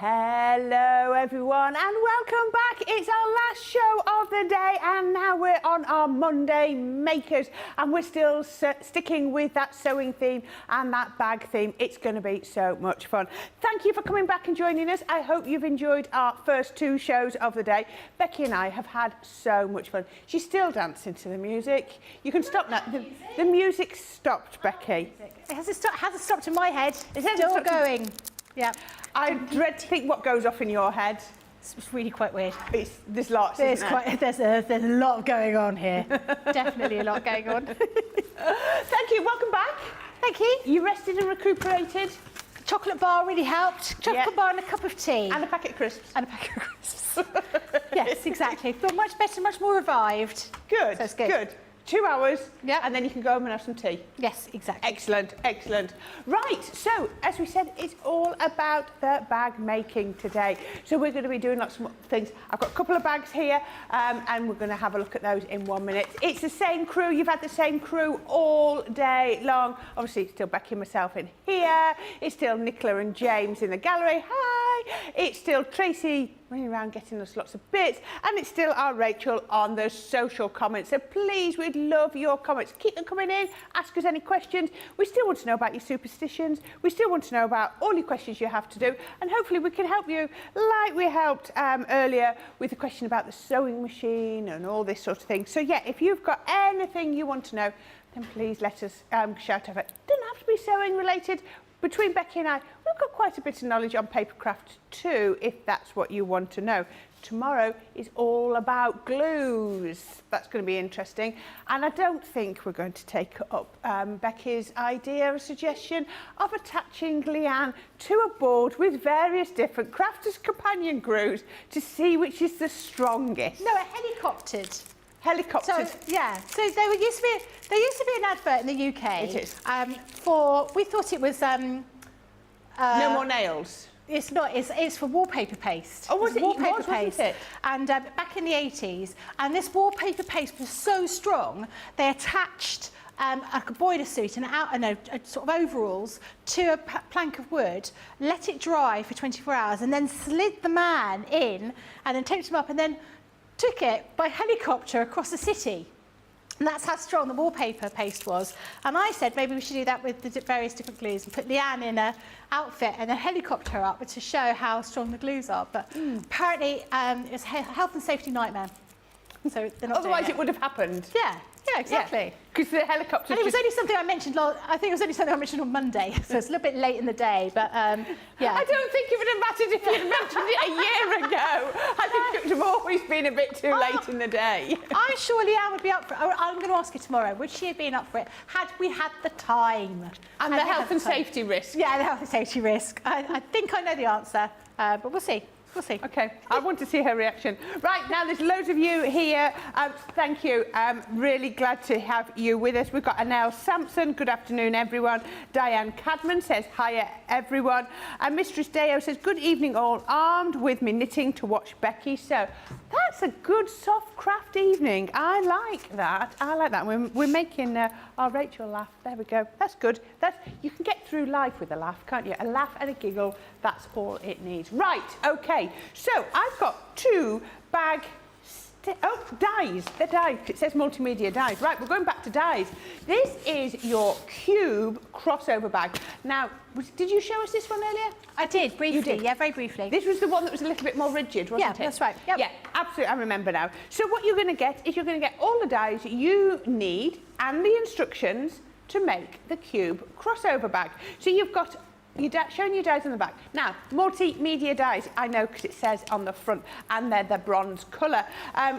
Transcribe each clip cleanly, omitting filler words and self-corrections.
Hello everyone and welcome back. It's our last show of the day and now we're on our Monday makers and we're still sticking with that sewing theme and that bag theme. It's going to be so much fun. Thank you for coming back and joining us. I hope you've enjoyed our first two shows of the day. Becky and I have had so much fun. She's still dancing to the music. You can stop now. The music stopped, Becky. It hasn't stopped in my head. It's still going. Yeah. I dread to think what goes off in your head. It's really quite weird. There's lots, there's a lot going on here. Definitely a lot going on. Thank you. Welcome back. Thank you. You rested and recuperated. Chocolate bar really helped. Chocolate bar and a cup of tea. And a packet of crisps. And a packet of crisps. Yes, exactly. Feel much better, much more revived. Good. So it's good. Good. 2 hours, yeah, and then you can go home and have some tea. Yes, exactly. Excellent, excellent. Right, so as we said, it's all about the bag making today. So we're going to be doing lots of things. I've got a couple of bags here, and we're going to have a look at those in 1 minute. It's the same crew. You've had the same crew all day long. Obviously, it's still Becky and myself in here. It's still Nicola and James in the gallery. Hi. It's still Tracy running around getting us lots of bits, and it's still our Rachel on the social comments. So please, we'd love your comments. Keep them coming in. Ask us any questions. We still want to know about your superstitions. We still want to know about all your questions you have to do, and hopefully we can help you like we helped earlier with the question about the sewing machine and all this sort of thing. So yeah, if you've got anything you want to know, then please let us shout over. It doesn't have to be sewing related. Between Becky and I, we've got quite a bit of knowledge on papercraft too, if that's what you want to know. Tomorrow is all about glues. That's going to be interesting. And I don't think we're going to take up Becky's idea or suggestion of attaching Leanne to a board with various different crafters' companion glues to see which is the strongest. No, a helicoptered. Helicoptered. So, yeah. So there used to be an advert in the UK. It is. We thought it was No More Nails. It's not. It's for wallpaper paste. Oh, was it? Wallpaper paste. Wasn't it? And back in the 80s, and this wallpaper paste was so strong, they attached like a boiler suit and a sort of overalls to a plank of wood, let it dry for 24 hours, and then slid the man in, and then taped him up, and then took it by helicopter across the city. And that's how strong the wallpaper paste was. And I said maybe we should do that with the various different glues and put Leanne in an outfit and a helicopter up to show how strong the glues are. But apparently it's a health and safety nightmare. So they're not Otherwise doing it would have happened. Yeah, exactly. Because the helicopter. And it was only something I mentioned. I think it was only something I mentioned on Monday, so it's a little bit late in the day. But yeah. I don't think it would have mattered if you'd mentioned it a year ago. I think it would have always been a bit too late in the day. I'm sure Leanne would be up for it. I'm going to ask her tomorrow. Would she have been up for it had we had the time? And the health and safety risk. Yeah, the health and safety risk. I think I know the answer, but we'll see. We'll see. Okay, I want to see her reaction. Right, now there's loads of you here. Thank you. Really glad to have you with us. We've got Anel Sampson. Good afternoon, everyone. Diane Cadman says, hiya, everyone. And Mistress Deo says, good evening, all. Armed with me knitting to watch Becky. So that's a good soft craft evening. I like that. I like that. We're making our Rachel laugh. There we go. That's good. You can get through life with a laugh, can't you? A laugh and a giggle. That's all it needs. Right, okay. So I've got two dies. They're dies. It says multimedia dies. Right, we're going back to dies. This is your cube crossover bag. Now, did you show us this one earlier? I did, briefly. You did? Yeah, very briefly. This was the one that was a little bit more rigid, wasn't it? Yeah, that's right. Yep. Yeah, absolutely. I remember now. So what you're going to get is you're going to get all the dies you need and the instructions to make the cube crossover bag. So you've got showing you dies on the back. Now, multimedia dies, I know because it says on the front, and they're the bronze colour.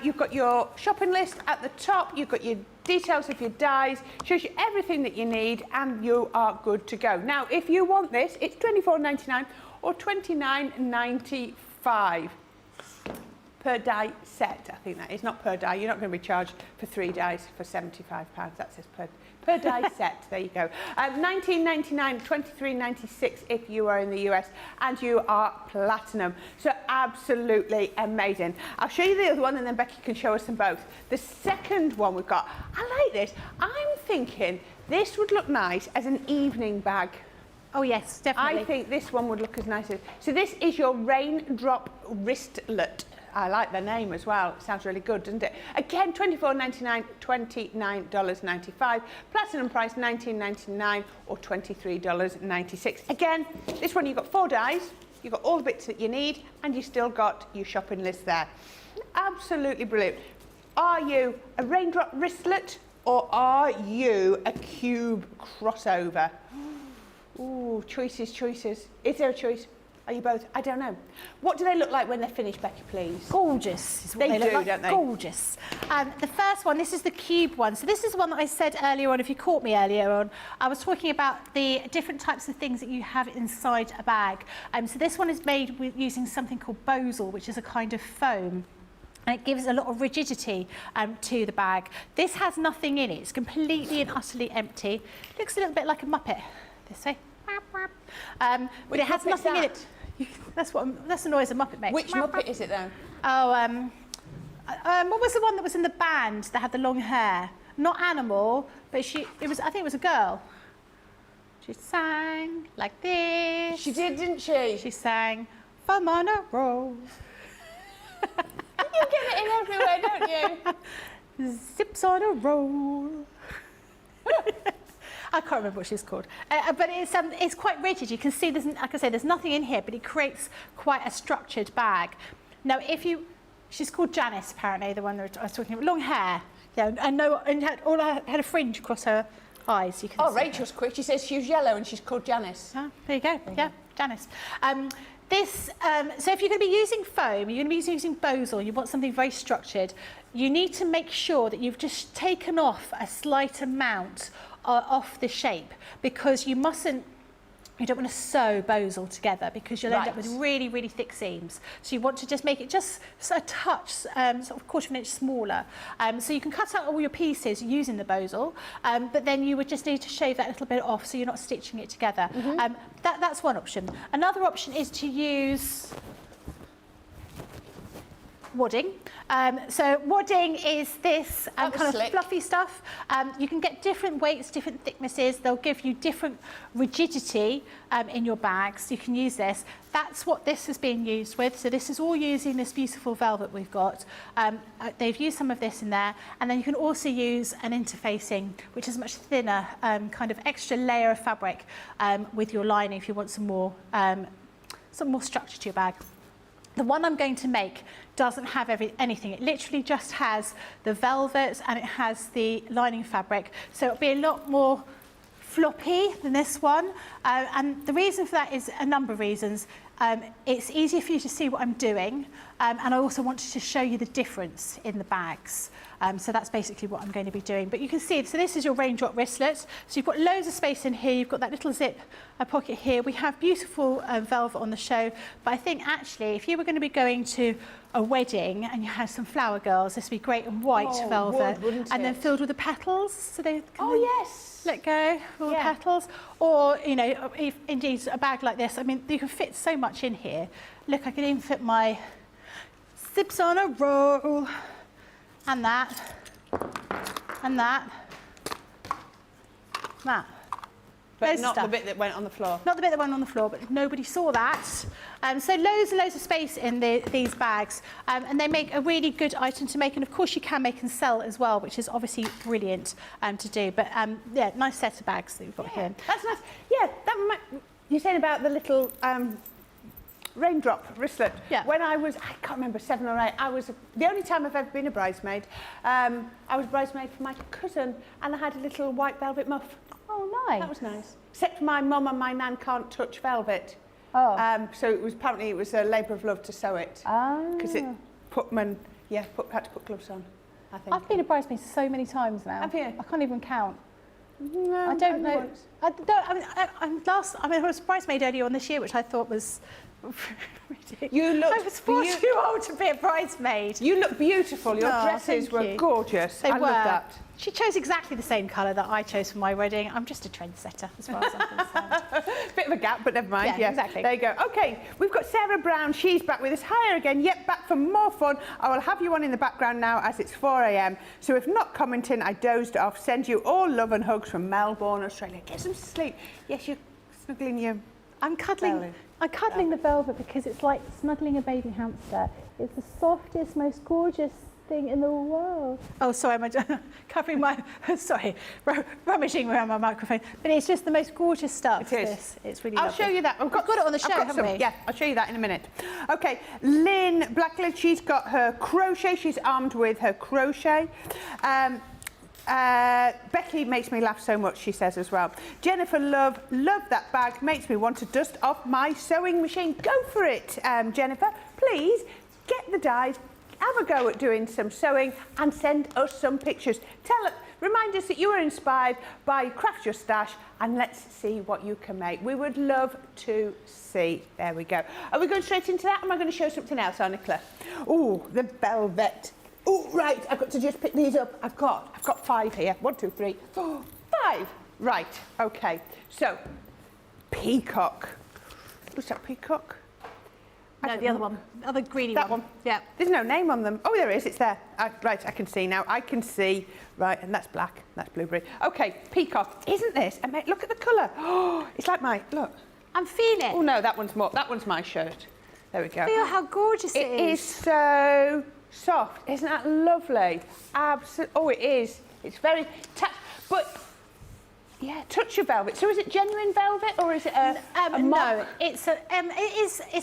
You've got your shopping list at the top, you've got your details of your dies, shows you everything that you need, and you are good to go. Now, if you want this, it's £24.99 or £29.95 per die set. I think that is not per die. You're not going to be charged for 3 dies for £75. That says per die set. There you go. $19.99, $23.96 if you are in the US and you are platinum. So absolutely amazing. I'll show you the other one and then Becky can show us them both. The second one we've got, I like this. I'm thinking this would look nice as an evening bag. Oh yes, definitely. I think this one would look as nice as... So this is your raindrop wristlet. I like the name as well. It sounds really good, doesn't it? Again, $24.99, $29.95. Platinum price, $19.99 or $23.96. Again, this one you've got 4 dies, you've got all the bits that you need, and you've still got your shopping list there. Absolutely brilliant. Are you a raindrop wristlet or are you a cube crossover? Ooh, choices, choices. Is there a choice? Are you both? I don't know. What do they look like when they're finished, Becky, please? Gorgeous. Is what They look do, like. don't they? Gorgeous. The first one, this is the cube one. So this is the one that I said earlier on, if you caught me earlier on, I was talking about the different types of things that you have inside a bag. So this one is made with using something called bosal, which is a kind of foam. And it gives a lot of rigidity to the bag. This has nothing in it. It's completely and utterly empty. Looks a little bit like a Muppet, this way. But it has nothing in it. That's the noise a Muppet makes. Which Muppet is it, though? Oh, what was the one that was in the band that had the long hair? Not Animal, but I think it was a girl. She sang like this. She did, didn't she? She sang, "I'm on a roll." You get it in everywhere, don't you? Zips on a roll. I can't remember what she's called, but it's quite rigid. You can see, like I say, there's nothing in here, but it creates quite a structured bag. Now, she's called Janice, apparently, the one that I was talking about. Long hair, yeah, and had a fringe across her eyes. You can see Rachel's quick. She says she's yellow and she's called Janice. there you go. Yeah, Janice. So if you're going to be using foam, you're going to be using bosal, you want something very structured, you need to make sure that you've just taken off a slight amount off the shape, because you don't want to sew bosal together, because you'll end up with really, really thick seams. So you want to just make it just a touch, sort of 1/4 of an inch smaller. So you can cut out all your pieces using the bosal, but then you would just need to shave that little bit off so you're not stitching it together. That's one option. Another option is to use wadding. So wadding is this kind of fluffy stuff. You can get different weights, different thicknesses. They'll give you different rigidity in your bags. You can use this. That's what this is being used with. So this is all using this beautiful velvet we've got. They've used some of this in there. And then you can also use an interfacing, which is much thinner, kind of extra layer of fabric with your lining if you want some more structure to your bag. The one I'm going to make doesn't have anything. It literally just has the velvet and it has the lining fabric. So it'll be a lot more floppy than this one. And the reason for that is a number of reasons. It's easier for you to see what I'm doing. And I also wanted to show you the difference in the bags. So that's basically what I'm going to be doing. But you can see, so this is your raindrop wristlet. So you've got loads of space in here. You've got that little zip pocket here. We have beautiful velvet on the show. But I think actually, if you were going to be going to a wedding and you had some flower girls, this would be great in white velvet. And then filled with the petals. So they can let go of all the petals. Or, you know, if indeed a bag like this, I mean, you can fit so much in here. Look, I can even fit my zips on a roll. And that, and that, that. But not the bit that went on the floor. Not the bit that went on the floor, but nobody saw that. So loads and loads of space in these bags. And they make a really good item to make. And of course you can make and sell as well, which is obviously brilliant to do. But yeah, nice set of bags that you've got here. That's nice. Yeah, you're saying about the little raindrop wristlet. Yeah. When I can't remember, 7 or 8, the only time I've ever been a bridesmaid, I was bridesmaid for my cousin and I had a little white velvet muff. Oh, nice. That was nice. Except my mum and my nan can't touch velvet. Oh. So it was a labour of love to sew it. Because it had to put gloves on, I think. I've been a bridesmaid so many times now. Have you? I can't even count. No, I don't know. I was bridesmaid earlier on this year, which I thought was ridiculous. I was far too old to be a bridesmaid. You look beautiful. Your dresses were gorgeous. They were. Love that. She chose exactly the same colour that I chose for my wedding. I'm just a trendsetter as far as I'm concerned. Bit of a gap, but never mind. Yeah, exactly. There you go. Okay, we've got Sarah Brown. She's back with us. Hiya again. Yep, back for more fun. I will have you on in the background now as it's 4 a.m. So if not commenting, I dozed off. Send you all love and hugs from Melbourne, Australia. Get some sleep. Yes, you're snuggling you. I'm cuddling the velvet because it's like snuggling a baby hamster. It's the softest, most gorgeous thing in the world. Oh, sorry, I'm covering my, sorry, rummaging around my microphone. But it's just the most gorgeous stuff. It is. It's really I'll lovely. show you that. We've got it on the show, haven't we? Yeah, I'll show you that in a minute. Okay, Lynn Blackledge, she's got her crochet. She's armed with her crochet. Becky makes me laugh so much, she says as well. Jennifer love that bag, makes me want to dust off my sewing machine. Go for it, Jennifer. Please get the dyes, have a go at doing some sewing and send us some pictures. Remind us that you were inspired by Craft Your Stash and let's see what you can make. We would love to see. There we go. Are we going straight into that? Or am I going to show something else, Nicola? Oh, the velvet. Oh, right, I've got to just pick these up. I've got 5 here. 1, 2, 3, 4, 5. Right, okay. So, peacock. What's that, peacock? No, the other one. The other greeny one. That one? Yeah. There's no name on them. Oh, there is, it's there. Right, I can see now. I can see. Right, and that's black. That's blueberry. Okay, peacock. Isn't this? Look at the colour. Oh, it's like my, look. I'm feeling it. Oh, no, that one's my shirt. There we go. Feel how gorgeous it is. It is so soft. Isn't that lovely? Absolutely. Oh, it is. It's very but yeah, touch of velvet. So is it genuine velvet or is it a no, it's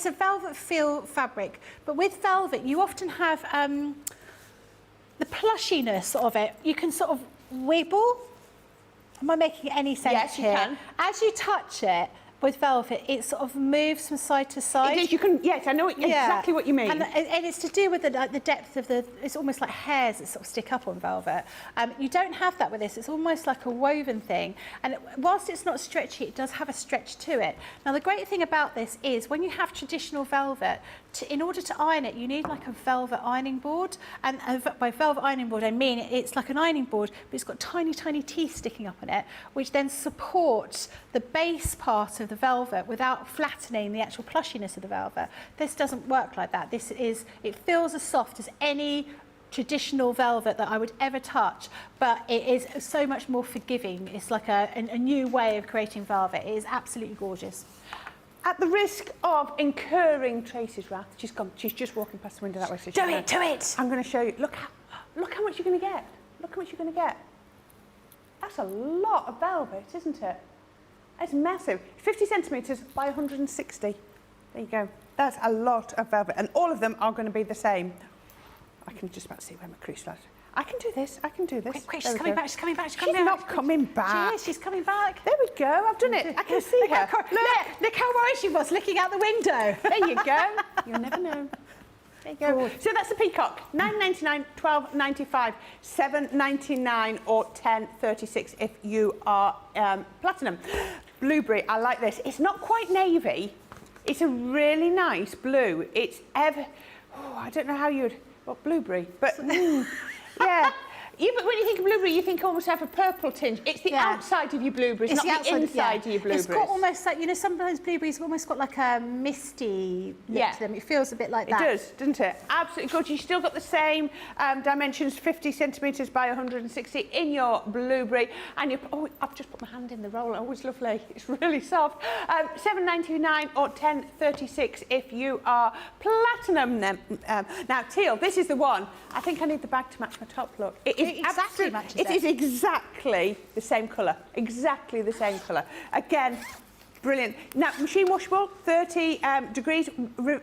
a velvet feel fabric. But with velvet, you often have the plushiness of it. You can sort of wiggle. Am I making any sense here? Yes, you can. As you touch it, with velvet, it sort of moves from side to side. It is, you can, yes, I know exactly what you mean. And it's to do with the depth of it's almost like hairs that sort of stick up on velvet. You don't have that with this, it's almost like a woven thing. And whilst it's not stretchy, it does have a stretch to it. Now, the great thing about this is when you have traditional velvet, in order to iron it, you need like a velvet ironing board. And by velvet ironing board, I mean it's like an ironing board, but it's got tiny, tiny teeth sticking up on it, which then support the base part of the velvet without flattening the actual plushiness of the velvet. This doesn't work like that. It feels as soft as any traditional velvet that I would ever touch, but it is so much more forgiving. It's like a new way of creating velvet. It is absolutely gorgeous. At the risk of incurring Tracy's wrath, she's just walking past the window that way. So do it! I'm going to show you. Look how much you're going to get. Look how much you're going to get. That's a lot of velvet, isn't it? It's massive. 50 centimetres by 160. There you go. That's a lot of velvet. And all of them are going to be the same. I can just about see where my crease lies. I can do this. Quick, she's coming back. She's not coming back. She is, she's coming back. There we go. I've done it. I can see her. Look how worried she was looking out the window. There you go. You'll never know. There you go. Good. So that's the peacock. £9.99, £12.95, £7.99 or £10.36 if you are platinum. Blueberry, I like this. It's not quite navy. It's a really nice blue. It's I don't know how you'd... What, blueberry? But, yeah. But when you think of blueberry, you think almost have a purple tinge. It's the outside of your blueberries, not the inside of your blueberries. It's got almost like, sometimes blueberries have almost got like a misty look to them. It feels a bit like that. It does, doesn't it? Absolutely good. You've still got the same dimensions, 50 centimetres by 160 in your blueberry. And I've just put my hand in the roll. Oh, it's lovely. It's really soft. £7.99 or £10.36 if you are platinum. Now, teal, this is the one. I think I need the bag to match my top look. It is exactly matches it. It is exactly the same colour. Exactly the same colour. Again, brilliant. Now, machine washable, 30 degrees,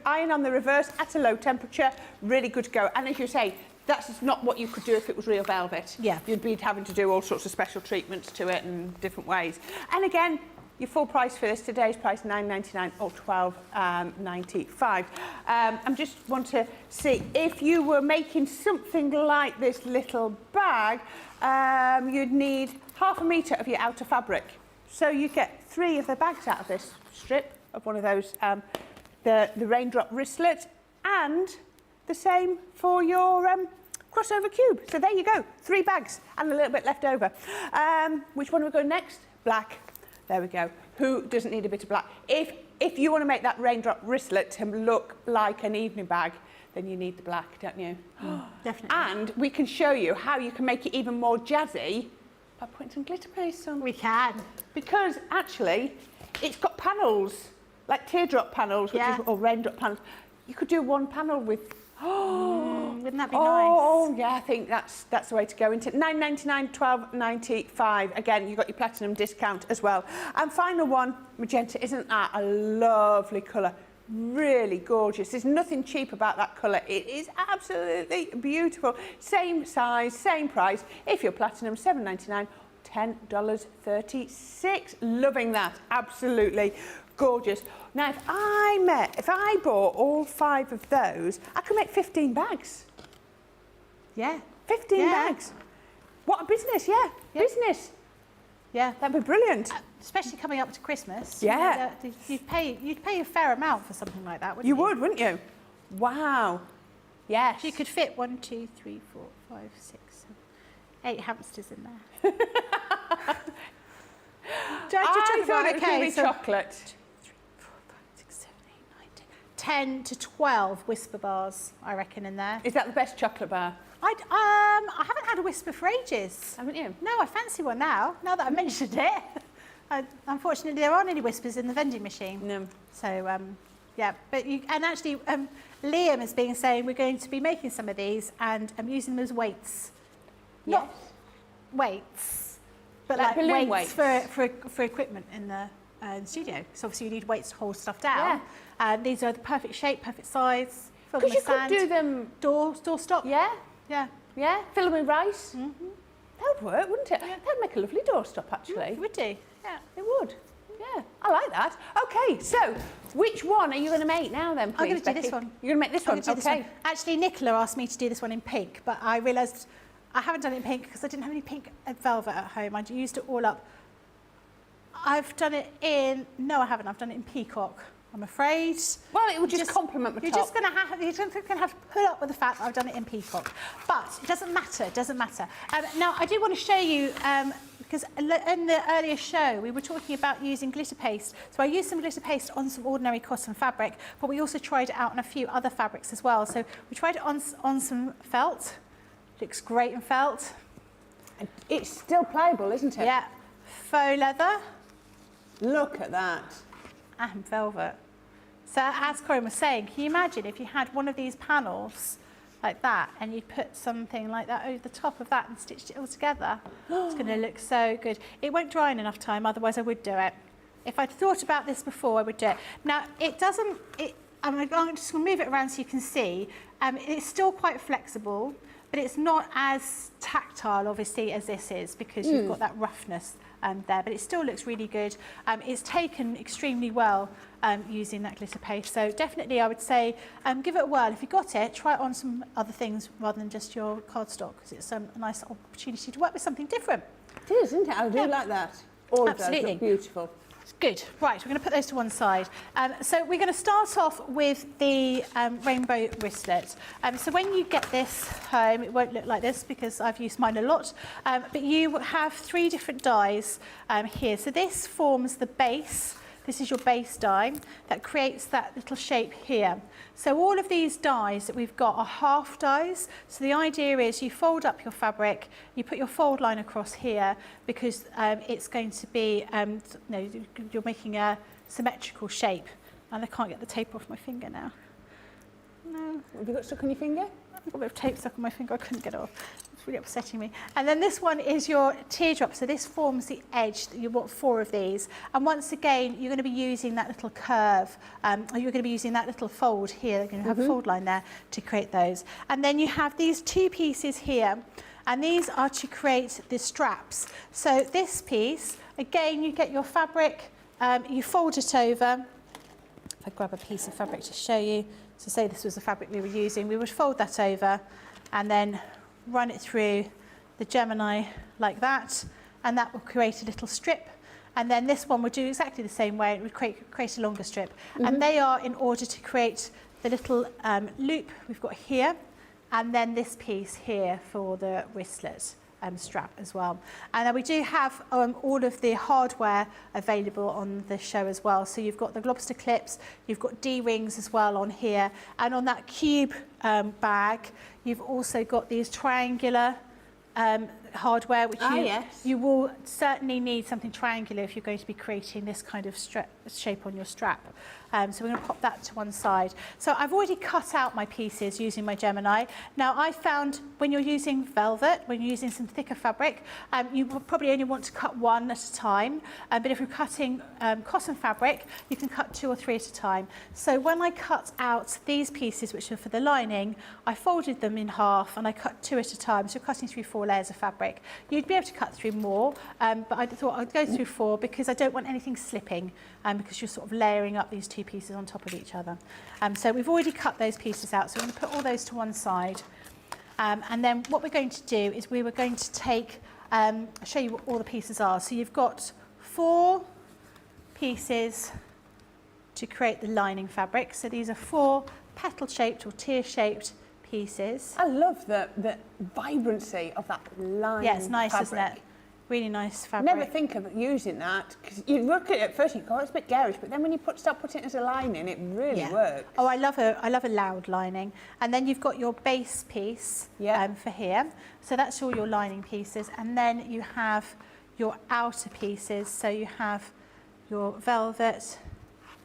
iron on the reverse at a low temperature, really good to go. And as you say, that's not what you could do if it was real velvet. Yeah. You'd be having to do all sorts of special treatments to it in different ways. And again, your full price for this, today's price, £9.99 or £12.95. I just want to see, if you were making something like this little bag, you'd need ½ metre of your outer fabric. So you get 3 of the bags out of this strip of one of those, the raindrop wristlet, and the same for your crossover cube. So there you go, 3 bags and a little bit left over. Which one are we going next? Black. There we go. Who doesn't need a bit of black? If you want to make that raindrop wristlet to look like an evening bag, then you need the black, don't you? Definitely. And we can show you how you can make it even more jazzy by putting some glitter paste on. We can. Because actually, it's got panels, like teardrop panels, which Yeah. is, or raindrop panels. You could do one panel with. Wouldn't that be Oh, nice? yeah, I think that's the way to go into it. £9.99, £12.95. Again, you've got your platinum discount as well. And final one, magenta. Isn't that a lovely colour? Really gorgeous. There's nothing cheap about that colour. It is absolutely beautiful. Same size, same price. If you're platinum, £7.99, $10.36. Loving that. Absolutely gorgeous. Now, if I bought all 5 of those, I could make 15 bags. Yeah. 15 bags. What a business, yeah. Business. Yeah. That'd be brilliant. Especially coming up to Christmas. Yeah. You'd pay a fair amount for something like that, wouldn't you? You would, wouldn't you? Wow. Yes. You could fit 1, 2, 3, 4, 5, 6, 7, 8 hamsters in there. I thought it was going to be chocolate. 2, 3, 4, 5, 6, 7, 8, 9, 10 to 12 Whisper bars, I reckon, in there. Is that the best chocolate bar? I haven't had a Whisper for ages. Haven't you? No, I fancy one now that I've mentioned it. Unfortunately, there aren't any Whispers in the vending machine. No. So, yeah, but actually, Liam has been saying we're going to be making some of these and using them as weights. Yes. Not weights, but Like like balloon weights weights. for equipment in the studio. So obviously you need weights to hold stuff down. These are the perfect shape, perfect size. Fill them Because with you could sand. do them, door stop. yeah, Yeah. yeah, fill them with rice. That would work, wouldn't it? That'd make a lovely doorstop, actually. It would do. Yeah. It would. Yeah, I like that. Okay, so which one are you going to make now then, please, I'm going to do Becky? this one. You're going to make this I'm one? gonna do this Okay. one. Actually, Nicola asked me to do this one in pink, but I realised I haven't done it in pink because I didn't have any pink velvet at home. I used it all up. I've done it in... No, I haven't. I've done it in peacock, I'm afraid. Well, it would just complement the You're top. just going to have to put up with the fact that I've done it in peacock. But it doesn't matter. It doesn't matter. Now, I do want to show you... because in the earlier show, we were talking about using glitter paste. So I used some glitter paste on some ordinary cotton fabric, but we also tried it out on a few other fabrics as well. So we tried it on some felt. Looks great in felt. It's still playable, isn't it? Yeah. Faux leather Look at that. and velvet. So as Corrine was saying, can you imagine if you had one of these panels like that and you put something like that over the top of that and stitched it all together? It's going to look so good. It won't dry in enough time, otherwise I would do it. If I'd thought about this before, I would do it. Now, it doesn't... I'm just going to move it around so you can see. It's still quite flexible, but it's not as tactile, obviously, as this is because you've got that roughness there, but it still looks really good. It's taken extremely well using that glitter paste, so definitely I would say give it a whirl. If you got it, try it on some other things rather than just your cardstock, because it's a nice opportunity to work with something different. It is, isn't it? I do like that. All of those Absolutely. look beautiful. Good. Right, we're going to put those to one side. So we're going to start off with the rainbow wristlet. So when you get this home, it won't look like this because I've used mine a lot, but you have 3 different dies here. So this forms the base. This is your base die that creates that little shape here. So all of these dies that we've got are half dies. So the idea is you fold up your fabric, you put your fold line across here because it's going to be, you're making a symmetrical shape. And I can't get the tape off my finger now. No. Have you got stuck on your finger? I've got a bit of tape stuck on my finger, I couldn't get it off. It's really upsetting me. And then this one is your teardrop. So this forms the edge. You want 4 of these. And once again, you're going to be using that little curve. Or you're going to be using that little fold here. You're going to have a fold line there to create those. And then you have these 2 pieces here. And these are to create the straps. So this piece, again, you get your fabric, you fold it over. If I grab a piece of fabric to show you. So say this was the fabric we were using, we would fold that over and then run it through the Gemini like that, and that will create a little strip. And then this one would do exactly the same way, it would create a longer strip. And they are in order to create the little loop we've got here, and then this piece here for the wristlet strap as well. And then we do have all of the hardware available on the show as well. So you've got the lobster clips, you've got D-rings as well on here, and on that cube bag, you've also got these triangular hardware, which yes. you will certainly need something triangular if you're going to be creating this kind of shape on your strap. So we're going to pop that to one side. So I've already cut out my pieces using my Gemini. Now I found when you're using velvet, when you're using some thicker fabric, you will probably only want to cut one at a time. But if you're cutting cotton fabric, you can cut 2 or 3 at a time. So when I cut out these pieces, which are for the lining, I folded them in half and I cut 2 at a time. So cutting through 4 layers of fabric. You'd be able to cut through more, but I thought I'd go through 4 because I don't want anything slipping, because you're sort of layering up these 2 pieces on top of each other. So we've already cut those pieces out, so we're going to put all those to one side. And then what we're going to do is we were going to take, I'll show you what all the pieces are. So you've got 4 pieces to create the lining fabric. So these are 4 petal-shaped or tear-shaped pieces. I love the vibrancy of that line. Yeah, it's nice, fabric. isn't it? Really nice fabric. Never think of using that, because you look at it at first, you go, oh, it's a bit garish, but then when you start putting it as a lining, it really works. Oh, I love a loud lining. And then you've got your base piece for here. So that's all your lining pieces. And then you have your outer pieces. So you have your velvet,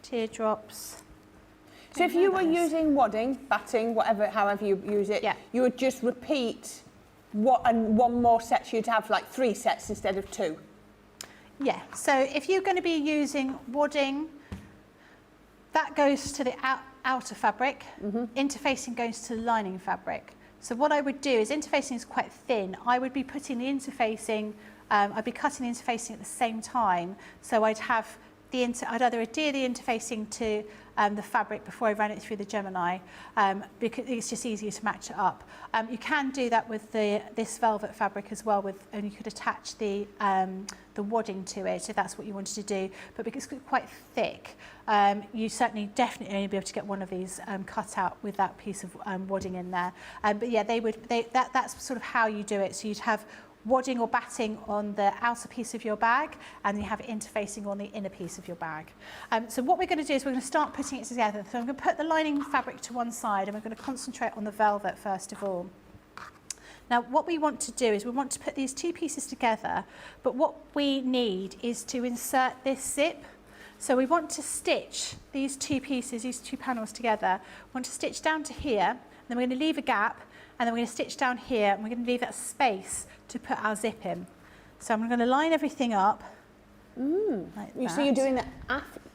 teardrops. So if you were using wadding, batting, whatever, however you use it, you would just repeat and one more set, you'd have like 3 sets instead of 2. Yeah, so if you're going to be using wadding, that goes to the outer fabric, interfacing goes to the lining fabric. So what I would do is, interfacing is quite thin, I would be putting the interfacing, I'd be cutting the interfacing at the same time, so I'd have I'd either adhere the interfacing to the fabric before I ran it through the Gemini, because it's just easier to match it up. You can do that with this velvet fabric as well, and you could attach the wadding to it if that's what you wanted to do. But because it's quite thick, you definitely only be able to get one of these cut out with that piece of wadding in there. But yeah, that's sort of how you do it. So you'd have wadding or batting on the outer piece of your bag, and you have it interfacing on the inner piece of your bag. So what we're going to do is we're going to start putting it together. So I'm going to put the lining fabric to one side, and we're going to concentrate on the velvet first of all. Now what we want to do is we want to put these 2 pieces together, but what we need is to insert this zip. So we want to stitch these 2 pieces, these 2 panels together. We want to stitch down to here, then we're going to leave a gap, and then we're going to stitch down here, and we're going to leave that space to put our zip in. So I'm going to line everything up. Like that. So you're doing that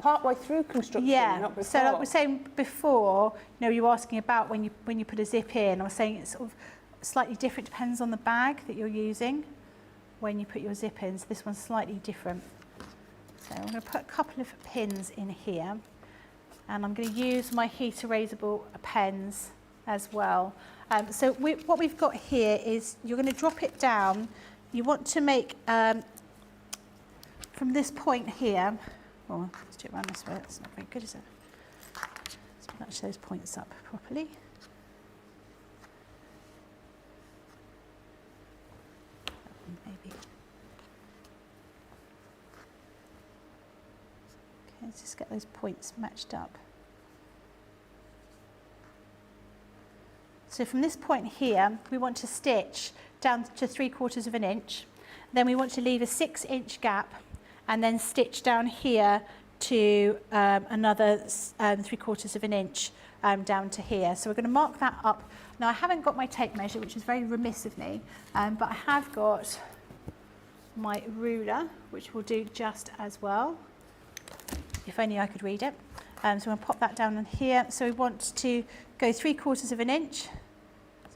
part-way through construction, not before? So like we were saying before, you were asking about when you put a zip in. I was saying it's sort of slightly different, depends on the bag that you're using when you put your zip in. So this one's slightly different. So I'm going to put a couple of pins in here, and I'm going to use my heat erasable pens as well. So what we've got here is you're going to drop it down. You want to make, from this point here, let's do it around this way, that's not very good, is it? Let's match those points up properly. Maybe. Okay, let's just get those points matched up. So from this point here, we want to stitch down to 3/4 of an inch. Then we want to leave a 6-inch gap, and then stitch down here to another 3/4 of an inch down to here. So we're going to mark that up. Now I haven't got my tape measure, which is very remiss of me, but I have got my ruler, which will do just as well. If only I could read it. So I'm going to pop that down on here. So we want to go 3/4 of an inch. So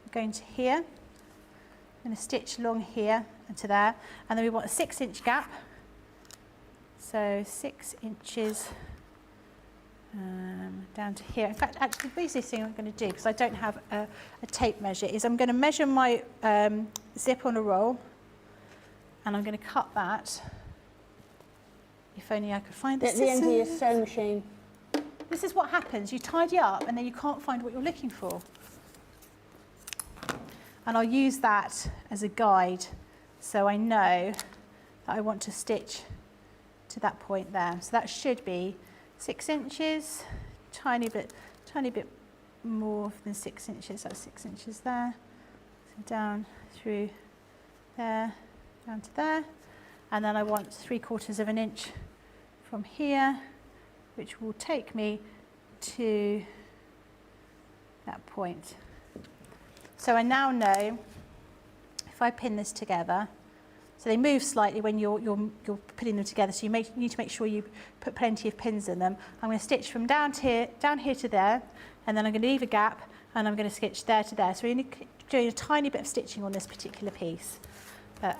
we're going to here. I'm going to stitch along here and to there. And then we want a 6-inch gap. So 6 inches down to here. In fact, actually the easiest thing I'm going to do, because I don't have a tape measure, is I'm going to measure my zip on a roll, and I'm going to cut that. If only I could find the scissors. At the end of your sewing machine. This is what happens. You tidy up and then you can't find what you're looking for. And I'll use that as a guide, so I know that I want to stitch to that point there. So that should be 6 inches, tiny bit more than 6 inches. That's 6 inches there. So down through there, down to there. And then I want 3/4 of an inch from here, which will take me to that point. So I now know if I pin this together, so they move slightly when you're putting them together, so you need to make sure you put plenty of pins in them. I'm going to stitch from down here to there, and then I'm going to leave a gap, and I'm going to stitch there to there. So we're doing a tiny bit of stitching on this particular piece. But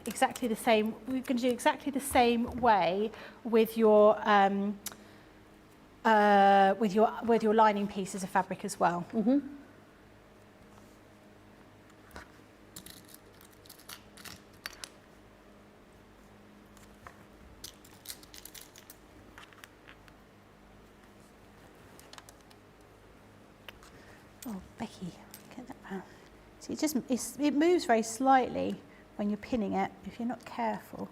exactly the same. We're going to do exactly the same way with your lining pieces of fabric as well. Mm-hmm. Oh, Becky, get that out. See, it moves very slightly when you're pinning it, if you're not careful.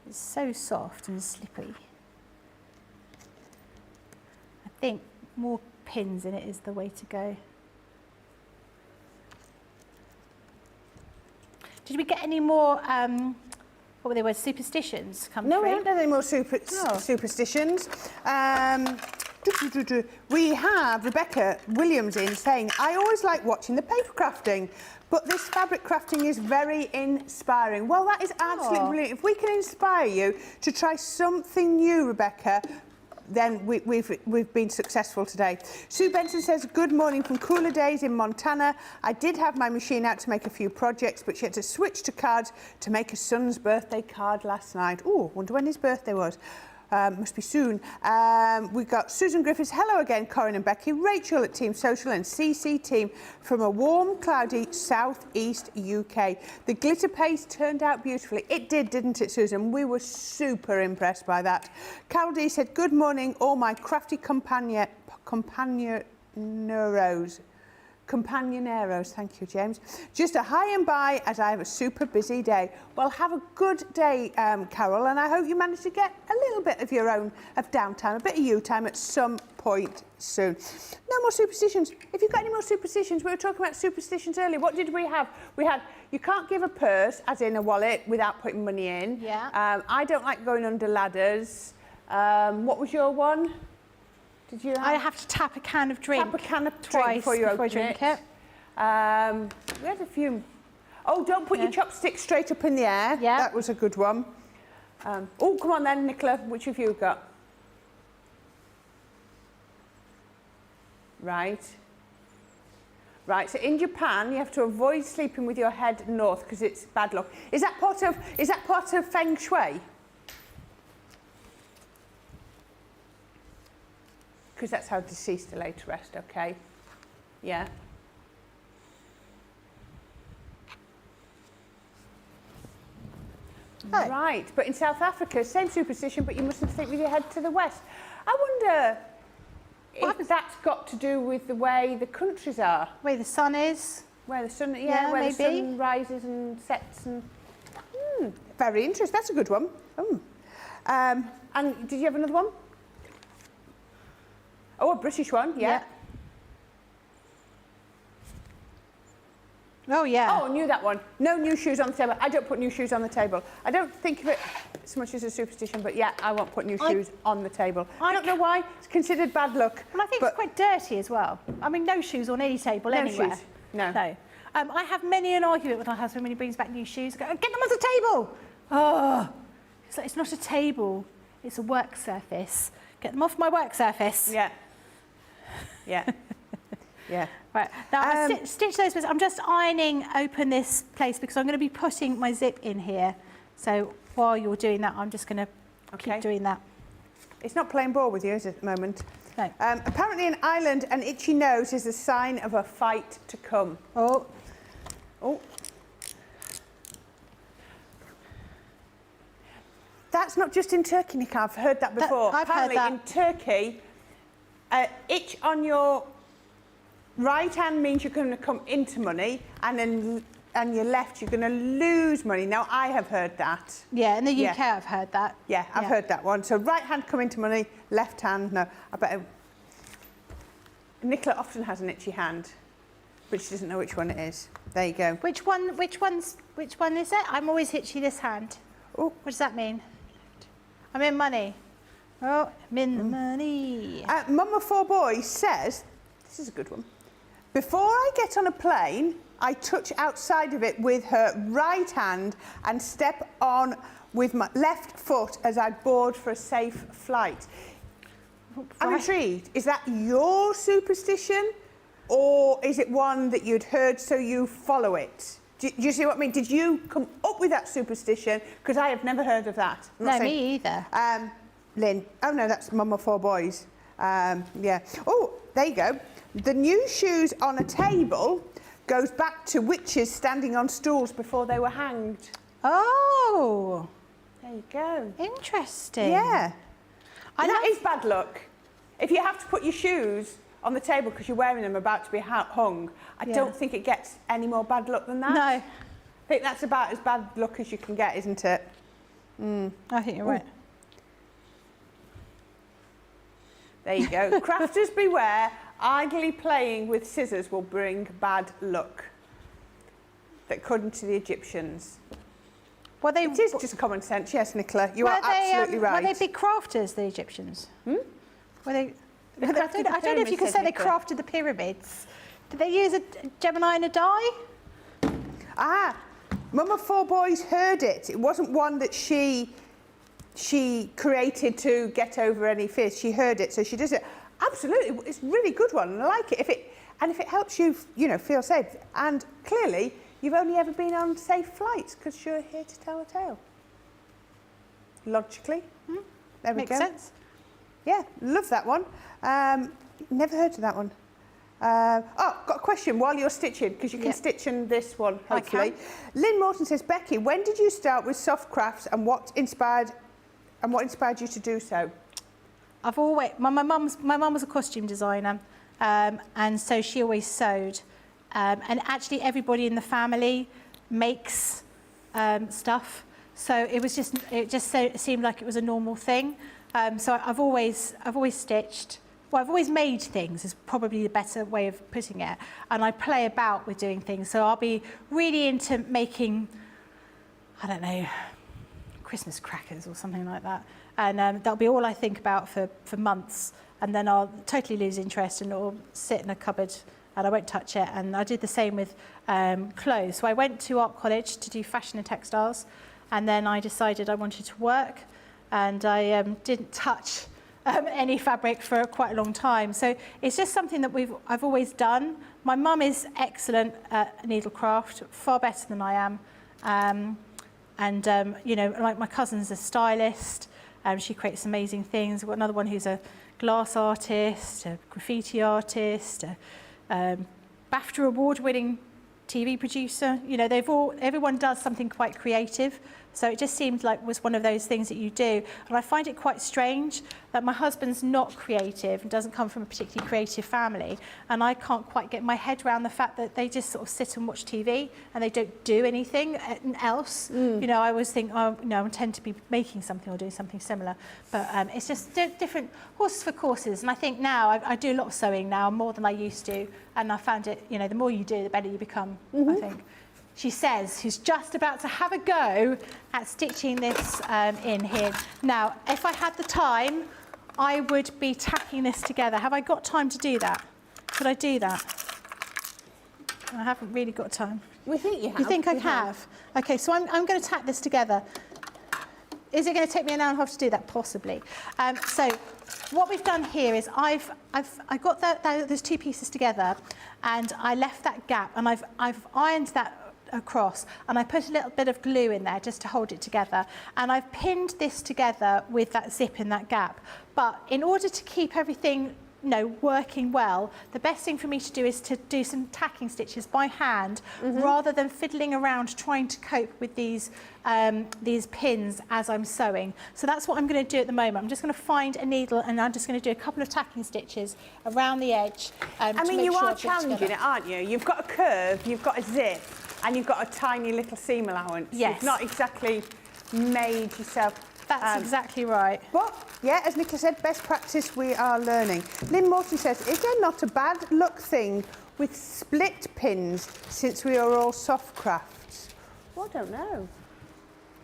It's so soft and slippery. I think more pins in it is the way to go. Did we get any more, what were they, superstitions come No, through? we haven't done any more superstitions. We have Rebecca Williams in saying, I always like watching the paper crafting, but this fabric crafting is very inspiring. Well, that is absolutely brilliant. If we can inspire you to try something new, Rebecca, then we've been successful today. Sue Benson says, good morning from cooler days in Montana. I did have my machine out to make a few projects, but she had to switch to cards to make her son's birthday card last night. Oh, wonder when his birthday was. Must be soon. We've got Susan Griffiths, hello again, Corrine and Becky, Rachel at Team Social and CC team from a warm, cloudy southeast UK. The glitter paste turned out beautifully. It did, didn't it, Susan? We were super impressed by that. Carol D said, good morning, all my crafty Compagnoneros, thank you, James. Just a hi and bye as I have a super busy day. Well, have a good day, Carol, and I hope you manage to get a little bit of your own downtime, a bit of you time at some point soon. No more superstitions. If you've got any more superstitions, we were talking about superstitions earlier. What did we have? We had, you can't give a purse, as in a wallet, without putting money in. Yeah. I don't like going under ladders. What was your one? Did you I have to tap a can of drink. Tap a can of twice drink before you open I drink it. We had a few. Oh, don't put your chopsticks straight up in the air. Yeah. That was a good one. Oh, come on then, Nicola. Which have you got? Right. Right. So in Japan, you have to avoid sleeping with your head north because it's bad luck. Is that part of feng shui? Because that's how deceased are laid to rest, okay? Yeah. Oh. Right, but in South Africa, same superstition, but you mustn't sleep with your head to the west. I wonder if that's got to do with the way the countries are. Where the sun is. Where the sun, Yeah, where maybe. the sun rises and sets and... very interesting, that's a good one. And did you have another one? Oh, a British one, yeah. Oh, yeah. Oh, I knew that one. No new shoes on the table. I don't put new shoes on the table. I don't think of it so much as a superstition, but yeah, I won't put new shoes on the table. I don't know why. It's considered bad luck. Well, I think it's quite dirty as well. I mean, no shoes on any table anywhere. Shoes. No. No. I have many an argument with my husband when he brings back new shoes. I go, get them on the table. Oh, it's like, it's not a table. It's a work surface. Get them off my work surface. Yeah. Yeah. Yeah. Right. Now, I stitch those bits. I'm just ironing open this place because I'm going to be putting my zip in here. So while you're doing that, I'm just going to keep doing that. It's not playing ball with you, is it, at the moment? No. Apparently in Ireland, an itchy nose is a sign of a fight to come. Oh. Oh. That's not just in Turkey, Nick. I've heard that before. I've heard that. In Turkey, itch on your right hand means you're going to come into money, and then on your left you're going to lose money. Now, I have heard that. Yeah, in the UK I've heard that. Yeah, I've heard that one. So right hand come into money, left hand, no. I bet Nicola often has an itchy hand, but she doesn't know which one it is. There you go. Which one's Which one is it? I'm always hitchy this hand. Oh. What does that mean? I'm in money. Oh, I'm in the money. Mama Four Boys says, this is a good one. Before I get on a plane, I touch outside of it with her right hand and step on with my left foot as I board for a safe flight. I'm intrigued. Is that your superstition, or is it one that you'd heard so you follow it? Do you see what I mean? Did you come up with that superstition? Because I have never heard of that. No, me either. Lynn. Oh no, that's Mama Four Boys. Yeah. Oh, there you go. The new shoes on a table goes back to witches standing on stools before they were hanged. Oh. There you go. Interesting. Yeah. That is bad luck. If you have to put your shoes on the table because you're wearing them about to be hung, I don't think it gets any more bad luck than that. No. I think that's about as bad luck as you can get, isn't it? I think you're right. There you go. Crafters beware, idly playing with scissors will bring bad luck. According to the Egyptians. Well, it is just common sense, yes, Nicola. You are absolutely right. Were they big crafters, the Egyptians? Were they? I don't know if you can say they crafted the pyramids. Did they use a Gemini and a die? Ah, Mama Four Boys heard it. It wasn't one that she created to get over any fears. She heard it, so she does it. Absolutely, it's a really good one, and I like it. If it helps you, feel safe. And clearly, you've only ever been on safe flights because you're here to tell a tale. Logically, there we go. Makes sense. Yeah, love that one. Never heard of that one. Got a question while you're stitching, because you can stitch in this one, hopefully. Lynn Morton says, Becky, when did you start with soft crafts and what inspired you to do so? I've always, my mum was a costume designer, and so she always sewed. And actually everybody in the family makes stuff. So it just seemed like it was a normal thing. So I've always stitched. Well, I've always made things is probably the better way of putting it. And I play about with doing things. So I'll be really into making, I don't know, Christmas crackers or something like that. And that'll be all I think about for months. And then I'll totally lose interest and it'll sit in a cupboard and I won't touch it. And I did the same with clothes. So I went to art college to do fashion and textiles. And then I decided I wanted to work. And I didn't touch any fabric for quite a long time. So it's just something that I've always done. My mum is excellent at needlecraft, far better than I am. Like my cousin's a stylist. She creates amazing things. I've got another one who's a glass artist, a graffiti artist, a BAFTA award-winning TV producer. Everyone does something quite creative. So it just seemed like was one of those things that you do. And I find it quite strange that my husband's not creative and doesn't come from a particularly creative family. And I can't quite get my head around the fact that they just sort of sit and watch TV and they don't do anything else. I always think, I tend to be making something or doing something similar. But it's just different horses for courses. And I think now I do a lot of sewing now, more than I used to. And I found it, the more you do, the better you become, I think. She says, who's just about to have a go at stitching this in here. Now, if I had the time, I would be tacking this together. Have I got time to do that? Could I do that? I haven't really got time. We think you have. You think I have? Okay, so I'm going to tack this together. Is it going to take me an hour and a half to do that? Possibly. So what we've done here is I got those two pieces together and I left that gap and I've ironed that across and I put a little bit of glue in there just to hold it together and I've pinned this together with that zip in that gap. But in order to keep everything working well, the best thing for me to do is to do some tacking stitches by hand rather than fiddling around trying to cope with these pins as I'm sewing. So that's what I'm going to do at the moment. I'm just going to find a needle and I'm just going to do a couple of tacking stitches around the edge. You are challenging it, aren't you? You've got a curve, you've got a zip, and you've got a tiny little seam allowance. Yes. You've not exactly made yourself... That's exactly right. But, yeah, as Nicola said, best practice we are learning. Lynn Morton says, is there not a bad luck thing with split pins since we are all soft crafts? Oh, I don't know.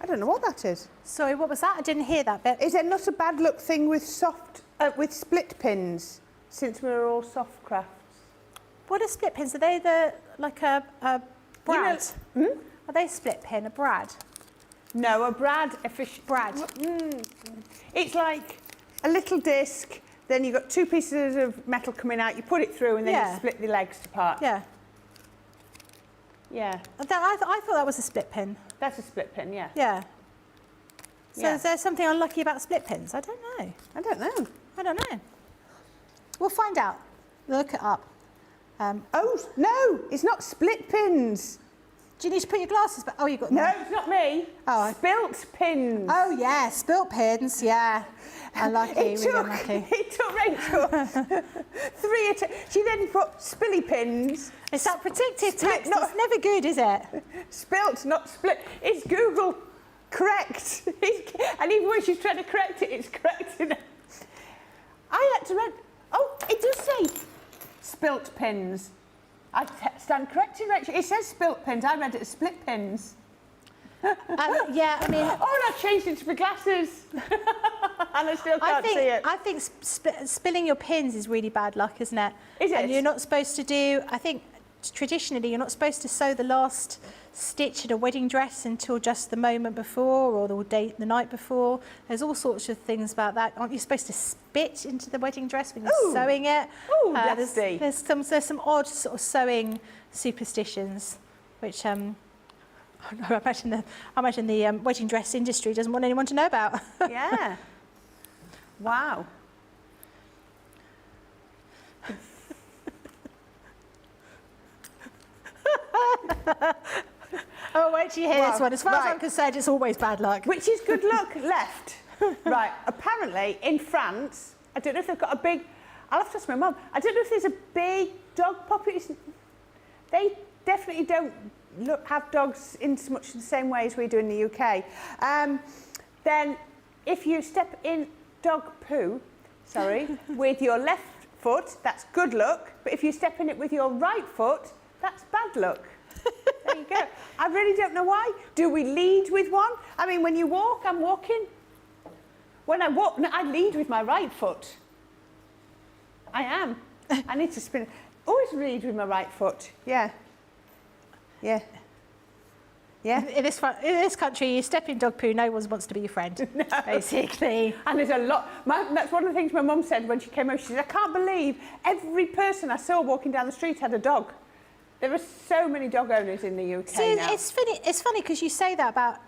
I don't know what that is. Sorry, what was that? I didn't hear that bit. Is there not a bad luck thing with with split pins, since we're all soft crafts? What are split pins? Are they like a brad? Are they split pin, a brad? No, a brad. Brad. It's like a little disc, then you've got 2 pieces of metal coming out, you put it through and then you split the legs apart. Yeah. Yeah. I thought that was a split pin. That's a split pin, yeah. Yeah. So Yeah. is there something unlucky about split pins? I don't know. I don't know. I don't know. We'll find out. Look it up. Oh, no, it's not split pins. Do you need to put your glasses back? Oh, you got No, them. it's not me. Oh. Spilt pins. Oh, yeah, spilt pins, yeah. Unlucky, really unlucky. It took Rachel 3 attempts. She then put spilly pins. It's that predictive Split, text. not- It's never good, is it? Spilt, not split. It's Google correct. And even when she's trying to correct it, it's correcting. I had to read. Oh, it does say spilt pins. I stand corrected, Rachel. It says spilt pins. I read it as split pins. Yeah, I mean... Oh, and I've changed into my glasses. And I still can't see it. I think spilling your pins is really bad luck, isn't it? Is it? And you're not supposed to do... I think traditionally you're not supposed to sew the last stitch in a wedding dress until just the moment before or the night before. There's all sorts of things about that. Aren't you supposed to spit into the wedding dress when you're sewing it? Oh, nasty. There's some odd sort of sewing superstitions, which I imagine the wedding dress industry doesn't want anyone to know about. Yeah. Wow. Oh, wait till you hear this Wow. one. As far as I'm Right. concerned, it's always bad luck. Which is good luck left. Right. Apparently, in France, I don't know if they've got a big... I'll have to ask my mum. I don't know if there's a big dog population. They definitely don't have dogs in so much the same way as we do in the UK. Then, if you step in dog poo, with your left foot, that's good luck. But if you step in it with your right foot, that's bad luck. There you go. I really don't know why. Do we lead with one? I mean, when you walk, I'm walking. When I walk, I lead with my right foot. I am. I need to spin. Always lead with my right foot. Yeah. Yeah. Yeah. In this country, you step in dog poo, no one wants to be your friend, basically. And there's a lot. That's one of the things my mum said when she came over. She said, I can't believe every person I saw walking down the street had a dog. There are so many dog owners in the UK now. It's funny because you say that about...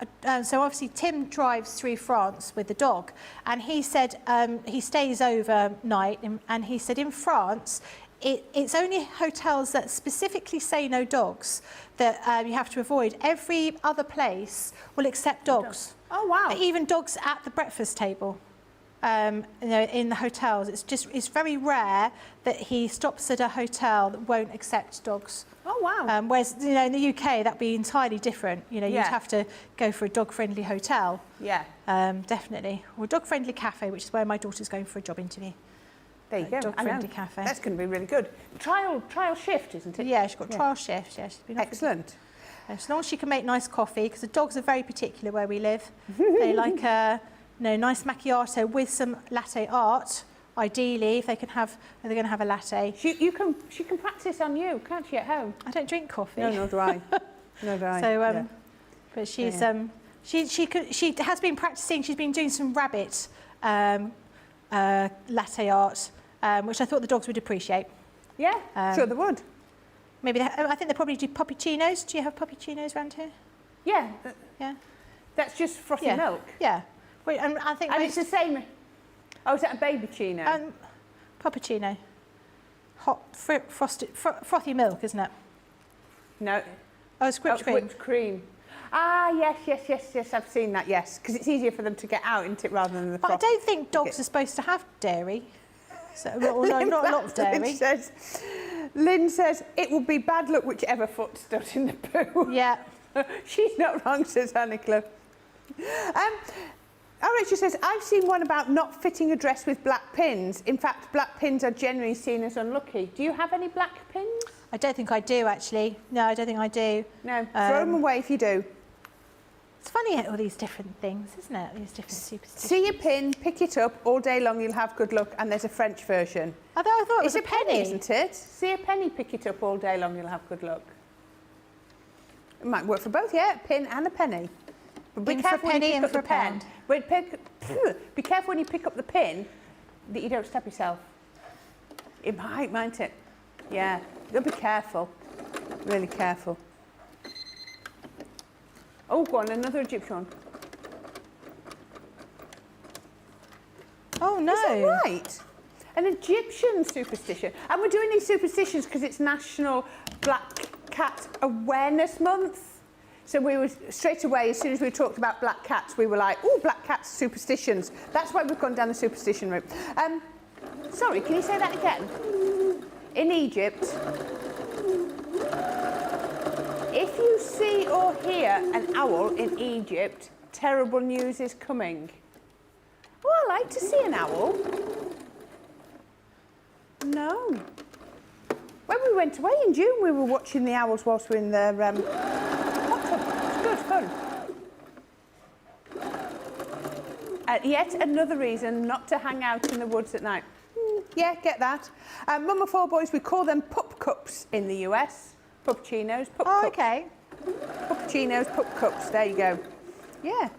so obviously Tim drives through France with the dog, and he said he stays overnight, and he said in France, it's only hotels that specifically say no dogs that you have to avoid. Every other place will accept dogs. Oh, wow. Even dogs at the breakfast table. In the hotels, it's very rare that he stops at a hotel that won't accept dogs. Oh, wow. Whereas in the UK that'd be entirely different. You'd have to go for a dog-friendly hotel. Yeah. Definitely, or a dog-friendly cafe, which is where my daughter's going for a job interview. There you go. Dog-friendly cafe. That's going to be really good. Trial shift, isn't it? Yeah, she's got trial shifts. Yeah, she's been offered. Excellent. As long as she can make nice coffee, because the dogs are very particular where we live. They like nice macchiato with some latte art. Ideally, if they're going to have a latte. She can practice on you, can't she, at home? I don't drink coffee. No, nor do I. No, do I. So, Yeah. but she's she has been practicing. She's been doing some rabbit latte art, which I thought the dogs would appreciate. Yeah, sure they would. Maybe I think they probably do puppuccinos. Do you have puppuccinos around here? Yeah. Yeah. That's just frothy milk. Yeah. Well, and I think And it's the same. Oh, is that a baby chino? Puppuccino. Hot, frothy milk, isn't it? No. Oh, it's whipped cream. Whipped cream. Ah, yes. I've seen that, yes. Because it's easier for them to get out, isn't it, rather than the But froth. I don't think dogs are supposed to have dairy. So, well, no, not a lot of dairy. Lynn says, it will be bad luck whichever foot stood in the poo. Yeah. She's not wrong, says Annika. Rachel says, I've seen one about not fitting a dress with black pins. In fact, black pins are generally seen as unlucky. Do you have any black pins? I don't think I do, actually. No, I don't think I do. No, throw them away if you do. It's funny, all these different things, isn't it? These different superstitions. See a pin, pick it up, all day long you'll have good luck, and there's a French version. I thought it was It's a penny. isn't it? See a penny, pick it up, all day long you'll have good luck. It might work for both, yeah, a pin and a penny. But be In for a careful when penny you and pick for up a the pen. pound. Be careful when you pick up the pin that you don't stab yourself. It might it? Yeah, you'll be careful, really careful. Oh, go on, another Egyptian one. Oh no! Is that right? An Egyptian superstition. And we're doing these superstitions because it's National Black Cat Awareness Month. So we were straight away, as soon as we talked about black cats, we were like, oh, black cats, superstitions. That's why we've gone down the superstition route. Sorry, can you say that again? In Egypt, if you see or hear an owl in Egypt, terrible news is coming. Oh, I like to see an owl. No. When we went away in June, we were watching the owls whilst we were in the hot tub. It's good fun. Yet another reason not to hang out in the woods at night. Yeah, get that. Mum of four boys, we call them pup cups in the US. Puppuccinos, pup cups. Okay. Puppuccinos, pup cups, there you go. Yeah.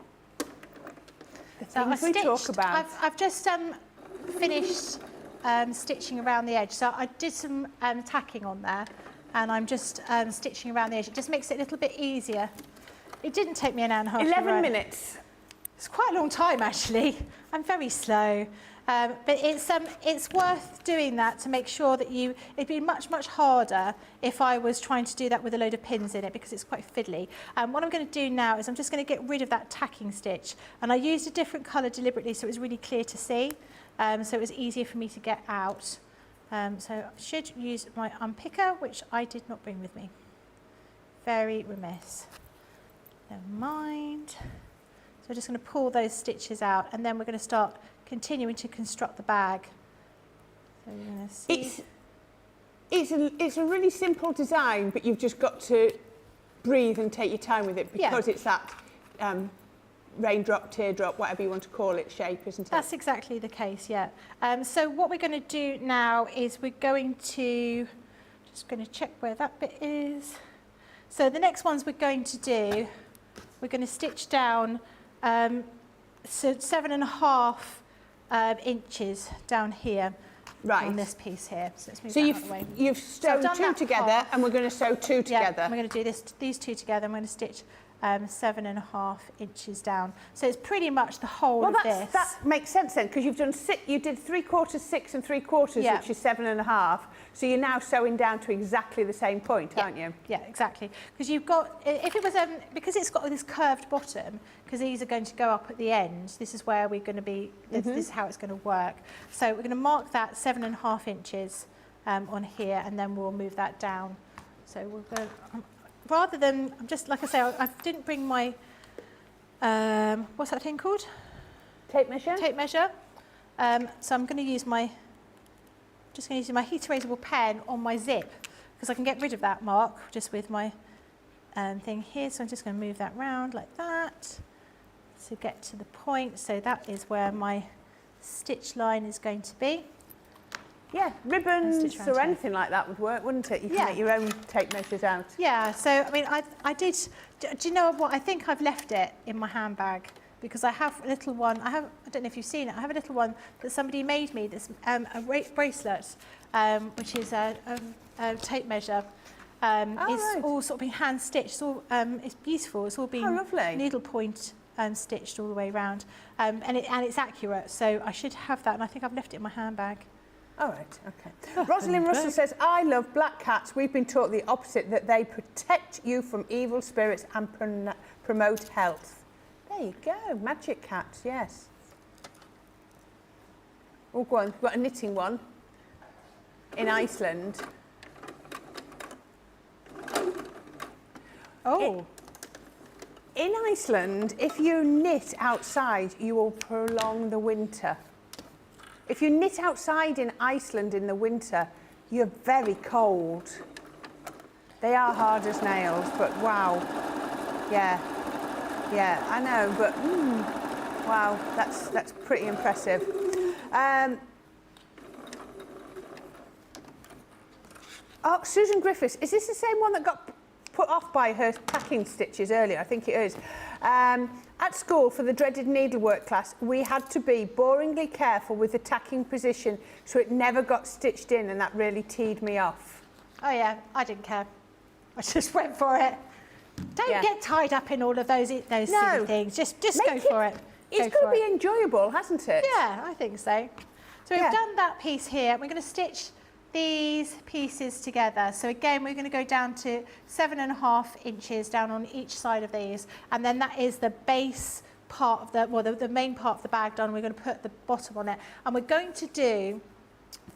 The things we talk about. I've just finished stitching around the edge. So I did some tacking on there, and I'm just stitching around the edge. It just makes it a little bit easier. It didn't take me an hour and a half. 11 minutes. It's quite a long time, actually. I'm very slow. But it's worth doing that to make sure that it'd be much, much harder if I was trying to do that with a load of pins in it, because it's quite fiddly. What I'm going to do now is I'm just going to get rid of that tacking stitch. And I used a different colour deliberately so it was really clear to see. So it was easier for me to get out. So I should use my unpicker, which I did not bring with me. Very remiss. Never mind. So I'm just going to pull those stitches out, and then we're going to start continuing to construct the bag. So we're going to see. It's a really simple design, but you've just got to breathe and take your time with it, because it's that raindrop, teardrop, whatever you want to call it, shape, isn't it? That's exactly the case, yeah. So what we're going to do now is we're going to, just going to check where that bit is. So the next ones we're going to do, we're going to stitch down so 7.5 inches down here on this piece here. So let's move that out of the way. You've sewn two together, and we're going to sew two together. Yeah, we're going to do these two together. I'm going to stitch 7.5 inches down. So it's pretty much the whole of this. That makes sense then, because you did 3/4, 6 3/4, which is 7.5. So you're now sewing down to exactly the same point, aren't you? Yeah, exactly. Because you've got, if it was, because it's got this curved bottom, because these are going to go up at the end, this is where we're going to be, this is how it's going to work. So we're going to mark that 7.5 inches on here, and then we'll move that down. So we'll go, rather than, just like I say, I didn't bring my, what's that thing called? Tape measure? Tape measure. So I'm going to use my, just going to use my heat erasable pen on my zip, because I can get rid of that mark just with my thing here. So I'm just going to move that round like that to get to the point. So that is where my stitch line is going to be. Yeah, ribbons or anything like that would work, wouldn't it? You can make your own tape measures out. Yeah, so I mean, I did, do you know what? I think I've left it in my handbag, because I have a little one, I don't know if you've seen it, I have a little one that somebody made me, that's a bracelet, which is a tape measure. It's all sort of been hand stitched, it's all, it's beautiful, it's all been needlepoint stitched all the way around, and it's accurate, so I should have that, and I think I've left it in my handbag. All right, okay. Rosalind Russell says, I love black cats. We've been taught the opposite, that they protect you from evil spirits and promote health. There you go, magic cats, yes. Oh, go on, we've got a knitting one in Iceland. Oh. In Iceland, if you knit outside, you will prolong the winter. If you knit outside in Iceland in the winter, you're very cold. They are hard as nails, but wow, yeah. Yeah, I know, but wow, that's pretty impressive. Oh, Susan Griffiths, is this the same one that got put off by her packing stitches earlier? I think it is. At school, for the dreaded needlework class, we had to be boringly careful with the tacking position so it never got stitched in, and that really teed me off. Oh yeah, I didn't care. I just went for it. Don't get tied up in all of those silly things. Just go for it. It's got to be enjoyable, hasn't it? Yeah, I think so. So we've done that piece here. We're going to stitch these pieces together. So again, we're going to go down to 7.5 inches down on each side of these, and then that is the base part of the main part of the bag done. We're going to put the bottom on it, and we're going to do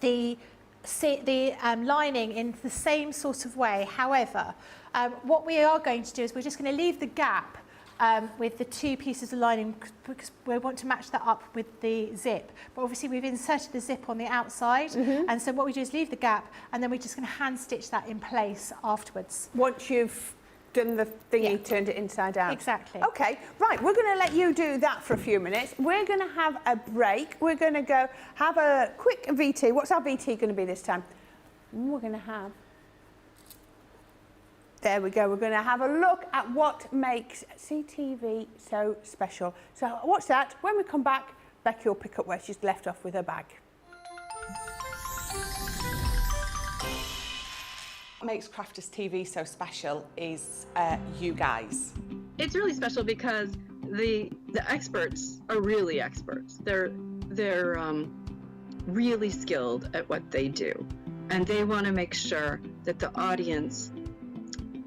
the lining in the same sort of way. However, what we are going to do is we're just going to leave the gap with the two pieces of lining because we want to match that up with the zip. But obviously we've inserted the zip on the outside, and so what we do is leave the gap, and then we're just going to hand stitch that in place afterwards. Once you've done the thingy, turned it inside out. Exactly. Okay, right, we're going to let you do that for a few minutes. We're going to have a break. We're going to go have a quick VT. What's our VT going to be this time? We're going to have... There we go. We're going to have a look at what makes CTV so special. So watch that. When we come back, Becky will pick up where she's left off with her bag. What makes Crafters TV so special is you guys. It's really special because the experts are really experts. They're really skilled at what they do, and they want to make sure that the audience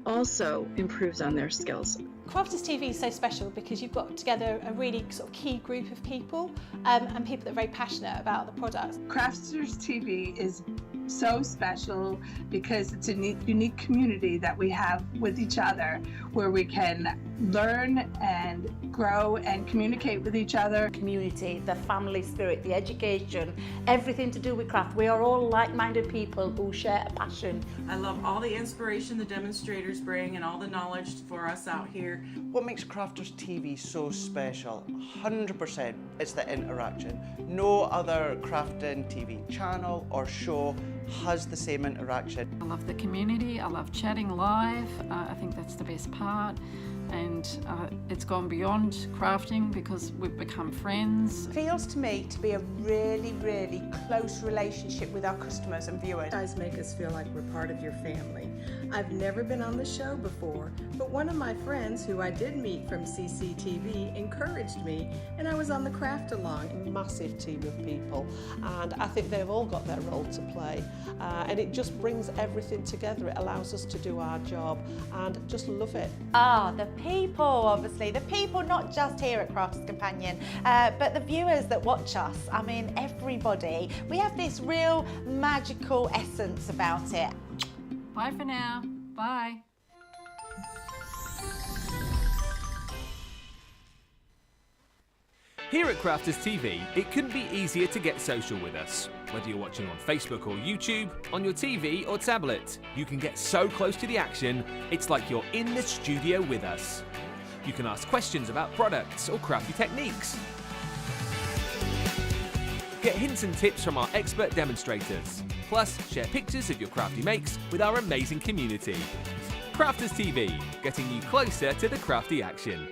also improves on their skills. Crafters TV is so special because you've got together a really sort of key group of people and people that are very passionate about the product. Crafters TV is so special because it's a unique community that we have with each other where we can learn and grow and communicate with each other. Community, the family spirit, the education, everything to do with craft. We are all like-minded people who share a passion. I love all the inspiration the demonstrators bring and all the knowledge for us out here. What makes Crafters TV so special? 100% it's the interaction. No other crafting TV channel or show has the same interaction. I love the community, I love chatting live, I think that's the best part. And it's gone beyond crafting because we've become friends. Feels to me to be a really, really close relationship with our customers and viewers. You guys make us feel like we're part of your family. I've never been on the show before, but one of my friends who I did meet from CCTV encouraged me, and I was on the craft along. A massive team of people, and I think they've all got their role to play, and it just brings everything together. It allows us to do our job and just love it. The people, obviously, the people not just here at Crafters Companion, but the viewers that watch us. I mean, everybody. We have this real magical essence about it. Bye for now. Bye. Here at Crafters TV, it couldn't be easier to get social with us. Whether you're watching on Facebook or YouTube, on your TV or tablet, you can get so close to the action, it's like you're in the studio with us. You can ask questions about products or crafty techniques. Get hints and tips from our expert demonstrators. Plus, share pictures of your crafty makes with our amazing community. Crafters TV, getting you closer to the crafty action.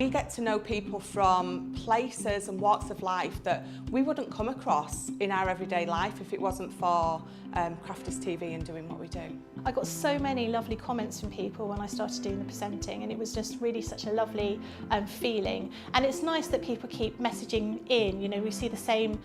We get to know people from places and walks of life that we wouldn't come across in our everyday life if it wasn't for Crafters TV and doing what we do. I got so many lovely comments from people when I started doing the presenting, and it was just really such a lovely feeling. And it's nice that people keep messaging in. You know, we see the same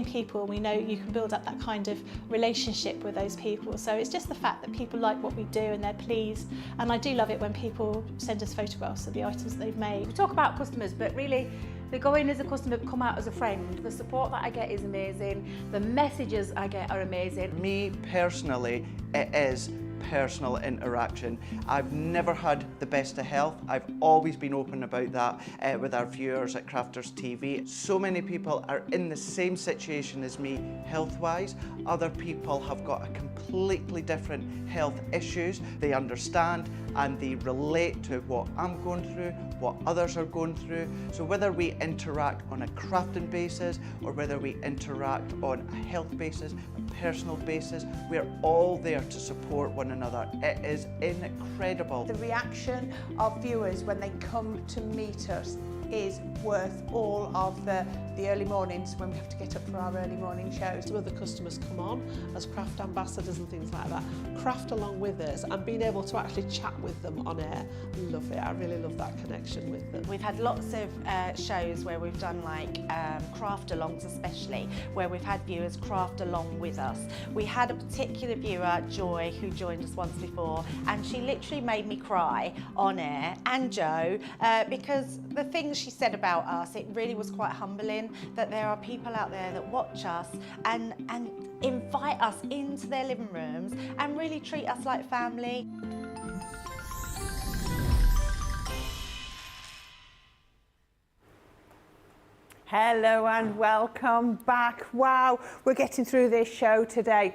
people. We know you can build up that kind of relationship with those people. So it's just the fact that people like what we do and they're pleased. And I do love it when people send us photographs of the items that they've made. We talk about customers, but really they go in as a customer, come out as a friend. The support that I get is amazing. The messages I get are amazing. Me personally, it is personal interaction. I've never had the best of health. I've always been open about that with our viewers at Crafters TV. So many people are in the same situation as me health-wise. Other people have got a completely different health issues. They understand and they relate to what I'm going through, what others are going through. So whether we interact on a crafting basis or whether we interact on a health basis, a personal basis, we're all there to support one another. It is incredible. The reaction of viewers when they come to meet us is worth all of the early mornings when we have to get up for our early morning shows. Some of the customers come on as craft ambassadors and things like that, craft along with us, and being able to actually chat with them on air. Love it. I really love that connection with them. We've had lots of shows where we've done like craft alongs, especially where we've had viewers craft along with us. We had a particular viewer, Joy, who joined us once before, and she literally made me cry on air, and Joe, because the things she said about us, it really was quite humbling that there are people out there that watch us and invite us into their living rooms and really treat us like family. Hello and welcome back. Wow, we're getting through this show today.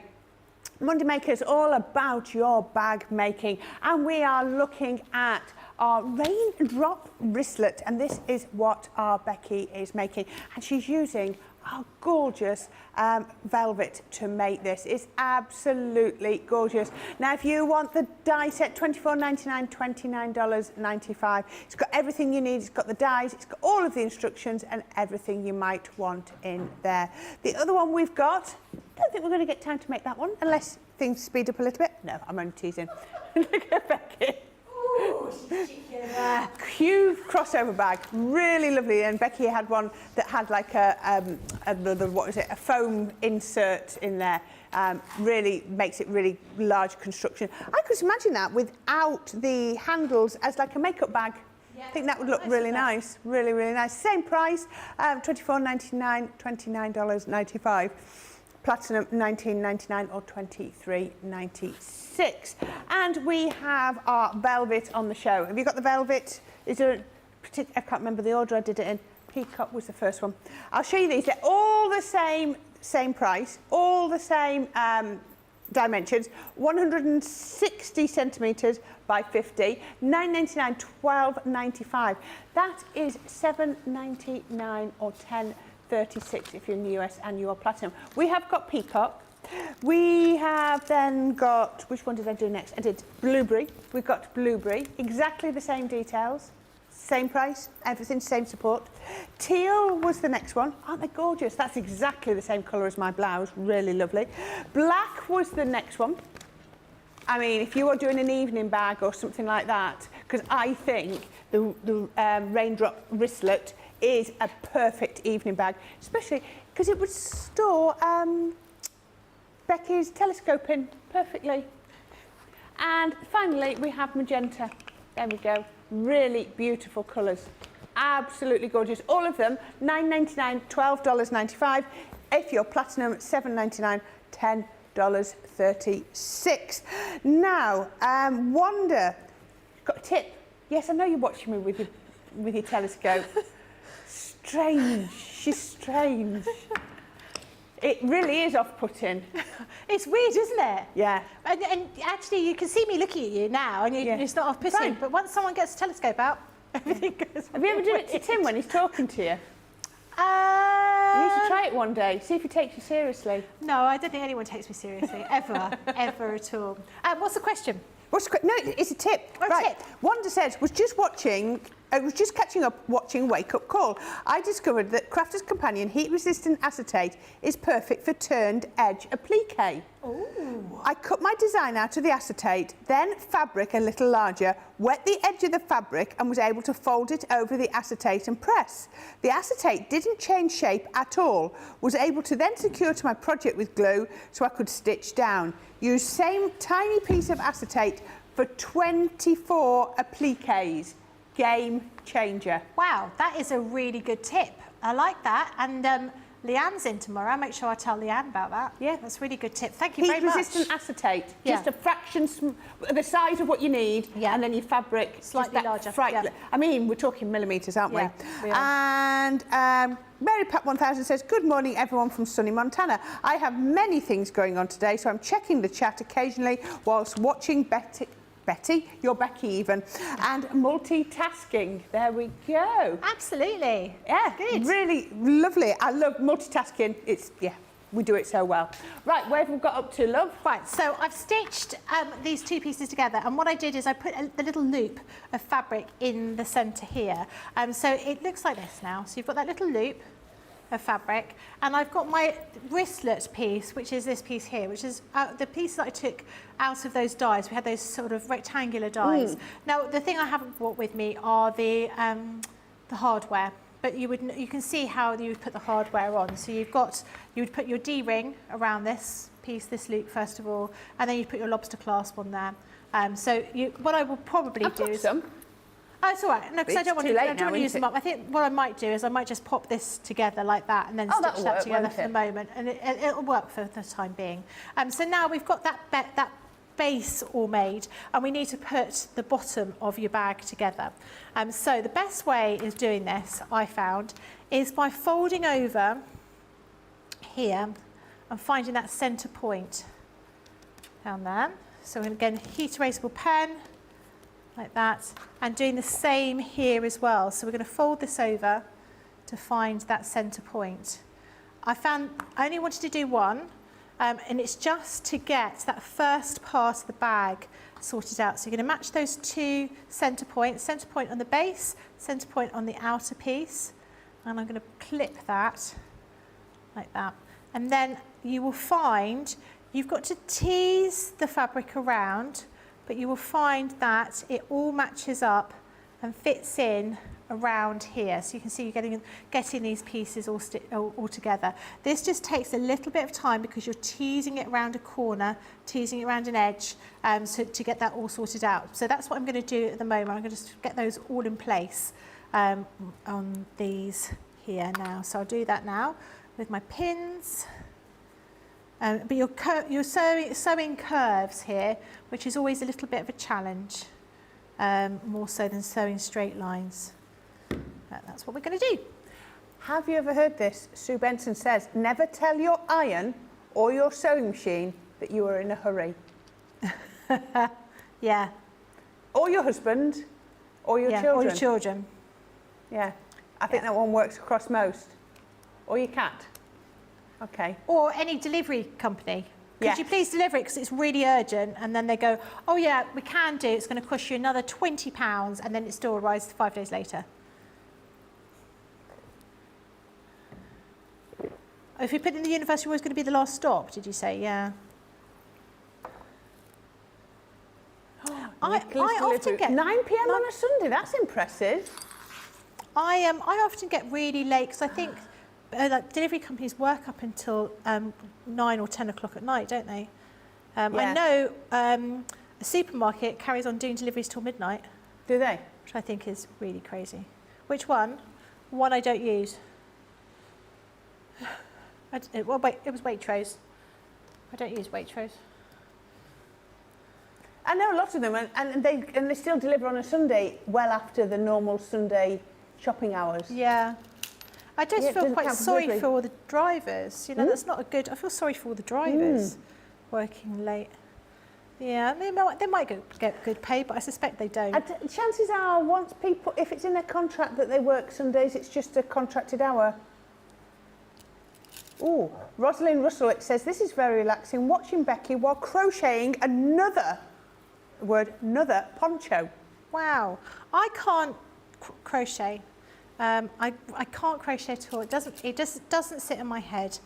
Monday Maker is all about your bag making, and we are looking at our raindrop wristlet, and this is what our Becky is making, and she's using our gorgeous velvet to make this. It's absolutely gorgeous. Now, if you want the die set, $24.99, $29.95. It's got everything you need. It's got the dies, it's got all of the instructions and everything you might want in there. The other one we've got, I don't think we're going to get time to make that one unless things speed up a little bit. No, I'm only teasing. Look at Becky. Huge crossover bag, really lovely. And Becky had one that had like a foam insert in there. Really makes it really large construction. I could imagine that without the handles as like a makeup bag. Yeah, I think that would look really nice, really, really nice. Same price, $24.99, $29.95. Platinum $19.99 or $23.96. And we have our velvet on the show. Have you got the velvet? Is there a particular, I can't remember the order I did it in. Peacock was the first one. I'll show you these. They're all the same price, all the same dimensions. 160 centimetres by 50, $9.99, $12.95. That is $7.99 or $10.36 if you're in the US and you're platinum. We have got peacock. We have then got, which one did I do next? I did blueberry. We've got blueberry, exactly the same details, same price, everything, same support. Teal was the next one. Aren't they gorgeous? That's exactly the ssame colour as my blouse, really lovely. Black was the next one. I mean, if you are doing an evening bag or something like that, because I think the raindrop wristlet is a perfect evening bag, especially because it would store Becky's telescope in perfectly. And finally, we have magenta. There we go. Really beautiful colours. Absolutely gorgeous. All of them, $9.99, $12.95. If you're platinum, $7.99, $10.36. Now, Wanda, got a tip. Yes, I know you're watching me with your telescope. Strange. She's strange. It really is off-putting. It's weird, isn't it? Yeah. And actually, you can see me looking at you now, and it's not off-putting. But once someone gets a telescope out, everything goes. Have you ever done it to Tim when he's talking to you? You need to try it one day. See if he takes you seriously. No, I don't think anyone takes me seriously, ever, ever at all. What's the question? No, it's a tip. Tip. Wanda says, was just catching up watching Wake Up Call. I discovered that Crafter's Companion heat-resistant acetate is perfect for turned edge applique. Ooh. I cut my design out of the acetate, then fabric a little larger, wet the edge of the fabric and was able to fold it over the acetate and press. The acetate didn't change shape at all. Was able to then secure to my project with glue so I could stitch down. Use same tiny piece of acetate for 24 appliques. Game changer. Wow, that is a really good tip. I like that. And Leanne's in tomorrow. I'll make sure I tell Leanne about that. Yeah. That's a really good tip. Thank you very much. Heat-resistant acetate, Yeah. just a fraction, the size of what you need, Yeah. and then your fabric. Slightly larger, yeah. I mean, we're talking millimetres, aren't Yeah, we? we are. And Mary Pat 1000 says, good morning, everyone from sunny Montana. I have many things going on today, so I'm checking the chat occasionally whilst watching Betty, you're Becky even, and multitasking. There we go. Absolutely. Yeah, Good. really lovely. I love multitasking. We do it so well. Right, where have we got up to, love? Right, so I've stitched these two pieces together, and what I did is I put the little loop of fabric in the centre here. So it looks like this now. So you've got that little loop of fabric, and I've got my wristlet piece, which is this piece here, which is the piece that I took out of those dies. We had those sort of rectangular dies. Now, the thing I haven't brought with me are the hardware, but you can see how you would put the hardware on. So you would put your D-ring around this piece, this loop first of all, and then you put your lobster clasp on there. What I will probably do is... some. Oh, it's all right. No, because I don't want to use them up. I think what I might do is I might just pop this together like that and then stitch that together for the moment, and it'll work for the time being. So now we've got that base all made, and we need to put the bottom of your bag together. So the best way of doing this, I found, is by folding over here and finding that centre point down there. So again, heat erasable pen, like that, and doing the same here as well. So we're going to fold this over to find that centre point. I only wanted to do one, and it's just to get that first part of the bag sorted out. So you're going to match those two centre point on the base, centre point on the outer piece, and I'm going to clip that like that. And then you will find you've got to tease the fabric around, but you will find that it all matches up and fits in around here. So you can see you're getting these pieces all together. This just takes a little bit of time because you're teasing it around a corner, teasing it around an edge, so to get that all sorted out. So that's what I'm going to do at the moment. I'm going to just get those all in place on these here now. So I'll do that now with my pins. But you're sewing curves here, which is always a little bit of a challenge, more so than sewing straight lines. But that's what we're going to do. Have you ever heard this? Sue Benson says, never tell your iron or your sewing machine that you are in a hurry. Yeah. Or your husband, or your children. Or your children. Yeah, I think that one works across most. Or your cat. Okay. Or any delivery company. Could Yes. you please deliver it because it's really urgent? And then they go, oh yeah, we can do. It's going to cost you another £20, and then it still arrives 5 days later. If you put in the university, was going to be the last stop, did you say? Yeah. I often get 9 p.m. on a Sunday. That's impressive. I often get really late because I think like delivery companies work up until 9 or 10 o'clock at night, don't they? I know a supermarket carries on doing deliveries till midnight. Do they? Which I think is really crazy. Which one? One I don't use. It was Waitrose. I don't use Waitrose. I know a lot of them, and they still deliver on a Sunday well after the normal Sunday shopping hours. Yeah. I just feel quite sorry for all the drivers. You know, that's not a good... I feel sorry for all the drivers working late. Yeah, they might get good pay, but I suspect they don't. Chances are, once people, if it's in their contract that they work Sundays, it's just a contracted hour. Oh, Rosalind Russell, it says, this is very relaxing, watching Becky while crocheting another poncho. Wow. I can't crochet. I can't crochet at all. It just doesn't sit in my head.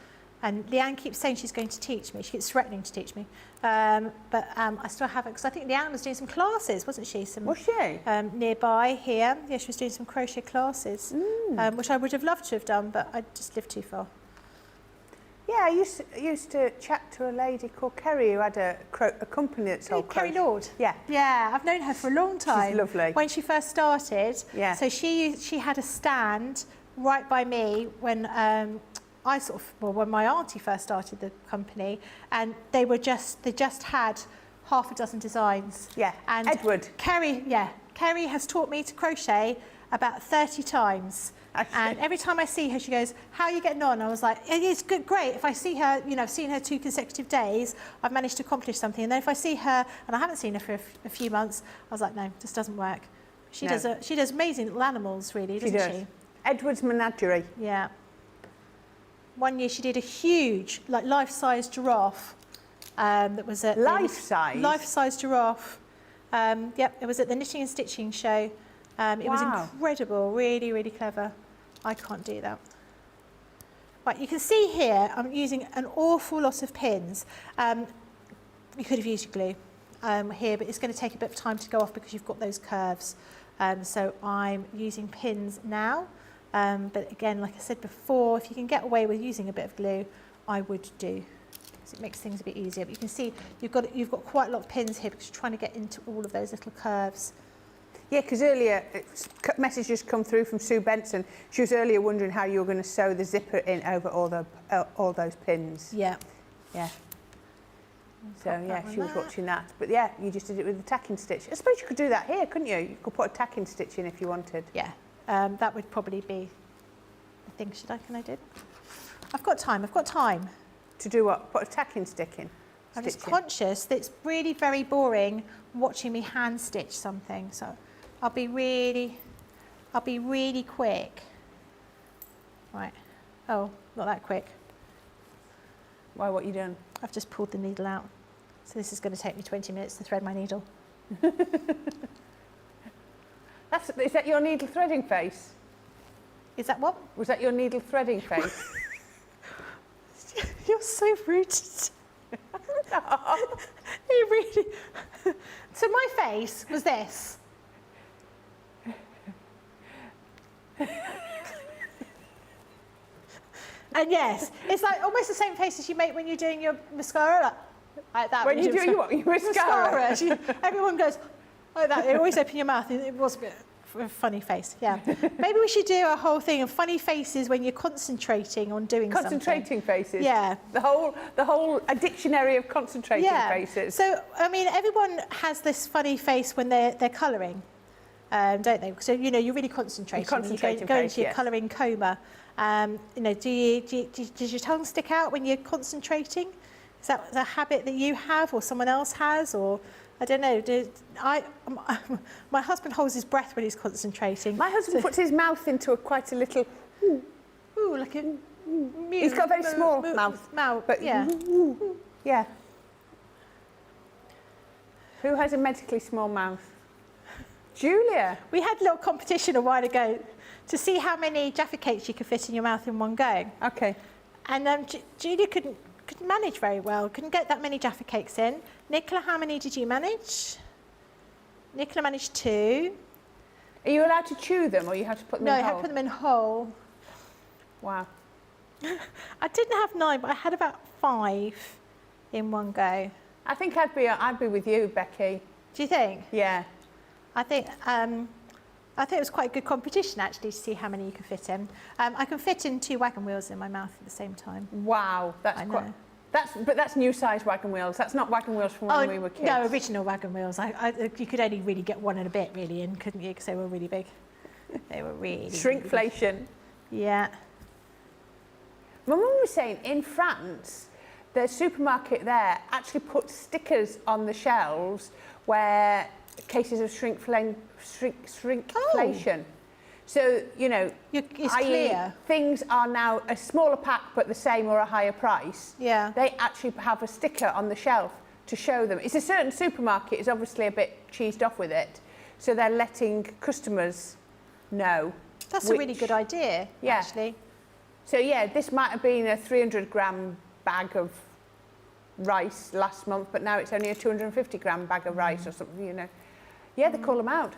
And Leanne keeps saying she's going to teach me. She keeps threatening to teach me. But I still haven't, because I think Leanne was doing some classes, wasn't she? Was she? Nearby here. Yeah, she was doing some crochet classes, which I would have loved to have done, but I just lived too far. Yeah, I used to chat to a lady called Kerry who had a company that sold Kerry Lord? Yeah. Yeah, I've known her for a long time. She's lovely. When she first started. Yeah. So she had a stand right by me when when my auntie first started the company, and they just had half a dozen designs. Yeah, and Edward. Kerry has taught me to crochet about 30 times. And every time I see her, she goes, "How are you getting on?" I was like, "It's good, great. If I see her, I've seen her 2 consecutive days, I've managed to accomplish something. And then if I see her, and I haven't seen her for a few months, I was like, no, this doesn't work." She does amazing little animals, really, doesn't she? Edward's Menagerie. Yeah. One year she did a huge, like, life-size giraffe. That was at life-size. Life-size giraffe. Yep, it was at the Knitting and Stitching show. It was incredible, really, really clever. I can't do that. Right, you can see here I'm using an awful lot of pins. You could have used your glue here, but it's going to take a bit of time to go off because you've got those curves. So I'm using pins now. But again, like I said before, if you can get away with using a bit of glue, I would do. Because it makes things a bit easier. But you can see you've got quite a lot of pins here because you're trying to get into all of those little curves. Yeah, because earlier, a message just come through from Sue Benson. She was earlier wondering how you were going to sew the zipper in over all those pins. Yeah. Yeah. So, yeah, she was watching that. But, yeah, you just did it with the tacking stitch. I suppose you could do that here, couldn't you? You could put a tacking stitch in if you wanted. Yeah, that would probably be the thing. Can I do? I've got time. To do what? Put a tacking stick in? I'm just conscious that it's really very boring watching me hand stitch something. So I'll be really quick. Right. Oh, not that quick. Why, what you done? I've just pulled the needle out. So this is going to take me 20 minutes to thread my needle. Is that your needle threading face? Is that what? Was that your needle threading face? You're so rude. You really... So my face was this. And yes, it's like almost the same face as you make when you're doing your mascara. Like that. When you do your mascara? Everyone goes, like that. You always open your mouth. It was a bit of a funny face, yeah. Maybe we should do a whole thing of funny faces when you're concentrating on doing something. Concentrating faces? Yeah. The whole a dictionary of concentrating faces. So, I mean, everyone has this funny face when they're colouring, don't they? So, you're really concentrating. You go into your colouring coma. Does your tongue stick out when you're concentrating? Is that a habit that you have or someone else has? Or, I don't know, my husband holds his breath when he's concentrating. My husband puts his mouth into quite a little... Ooh, like a... He's got a very small mouth. But yeah. Yeah. Who has a medically small mouth? Julia. We had a little competition a while ago to see how many Jaffa cakes you could fit in your mouth in one go. Okay. And Julia couldn't manage very well, couldn't get that many Jaffa cakes in. Nicola, how many did you manage? Nicola managed 2. Are you allowed to chew them or you have to put them in whole? No, you have to put them in whole. Wow. I didn't have 9, but I had about 5 in one go. I think I'd be with you, Becky. Do you think? Yeah. I think it was quite a good competition actually to see how many you could fit in. I can fit in 2 wagon wheels in my mouth at the same time. Wow, that's new size wagon wheels. That's not wagon wheels from when we were kids. No, original wagon wheels. You could only really get 1 and a bit really in, couldn't you? Because they were really big. They were really shrinkflation. Yeah. My mum was saying in France, the supermarket there actually puts stickers on the shelves where cases of shrinkflation. Oh. So, it's clear. Things are now a smaller pack but the same or a higher price. Yeah. They actually have a sticker on the shelf to show them. It's a certain supermarket is obviously a bit cheesed off with it, so they're letting customers know. That's a really good idea, actually. So, yeah, this might have been a 300-gram bag of rice last month, but now it's only a 250-gram bag of rice or something, Yeah, they call them out.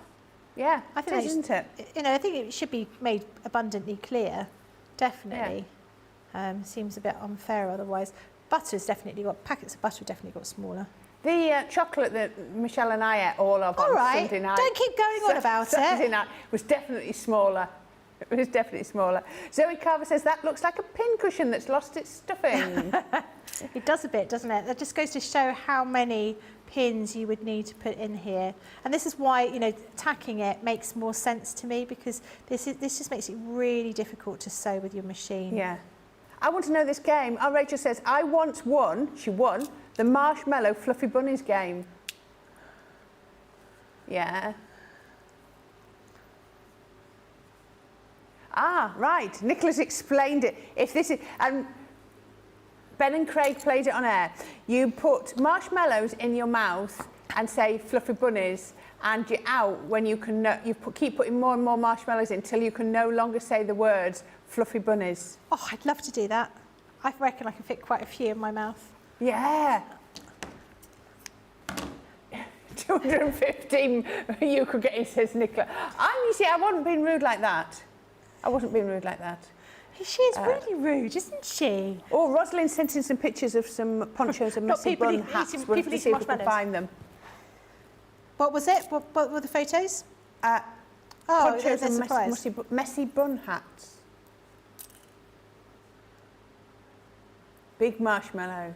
Yeah, I think isn't it? I think it should be made abundantly clear, definitely. Yeah. Seems a bit unfair otherwise. Packets of butter definitely got smaller. The chocolate that Michelle and I ate all of on Sunday night. Don't keep going on about Saturday night was definitely smaller. It was definitely smaller. Zoe Carver says that looks like a pincushion that's lost its stuffing. It does a bit, doesn't it? That just goes to show how many pins you would need to put in here. And this is why, you know, tacking it makes more sense to me, because this just makes it really difficult to sew with your machine. Yeah. I want to know this game. Oh, Rachel says, I once won, she won, the Marshmallow Fluffy Bunnies game. Yeah. Ah, right. Nicola's explained it. If this is, and Ben and Craig played it on air. You put marshmallows in your mouth and say fluffy bunnies, and you're out when you can. Keep putting more and more marshmallows in until you can no longer say the words fluffy bunnies. Oh, I'd love to do that. I reckon I can fit quite a few in my mouth. Yeah. 215 you could get in, says Nicola. You see, I wasn't being rude like that. I wasn't being rude like that. She is really rude, isn't she? Oh, Rosalind sent in some pictures of some ponchos and messy bun hats. We'll see if we can find them. What was it? What were the photos? Ponchos and messy bun hats. Big marshmallow.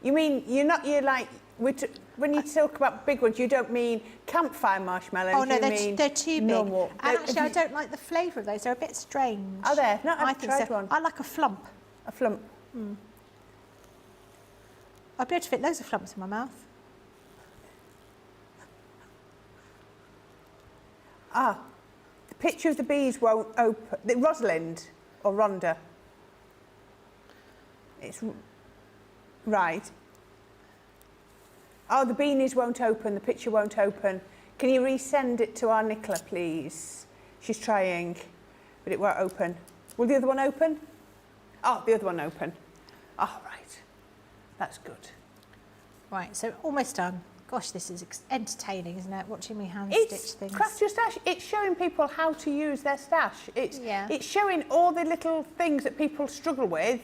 You mean, you're like, when you talk about big ones, you don't mean campfire marshmallows. Oh no, they're too big. Normal. And actually, I don't like the flavour of those. They're a bit strange. Are they? No, I I've think tried so. one. I like a flump. A flump. Mm. I'd be able to fit loads of flumps in my mouth. Ah, the picture of the bees won't open. Rosalind or Rhonda? It's right. Oh, the beanies won't open, the picture won't open. Can you resend it to our Nicola, please? She's trying, but it won't open. Will the other one open? Oh, the other one open. Oh, right. That's good. Right, so almost done. Gosh, this is entertaining, isn't it? Watching me hand stitch things. Craft Your Stash. It's showing people how to use their stash. It's showing all the little things that people struggle with.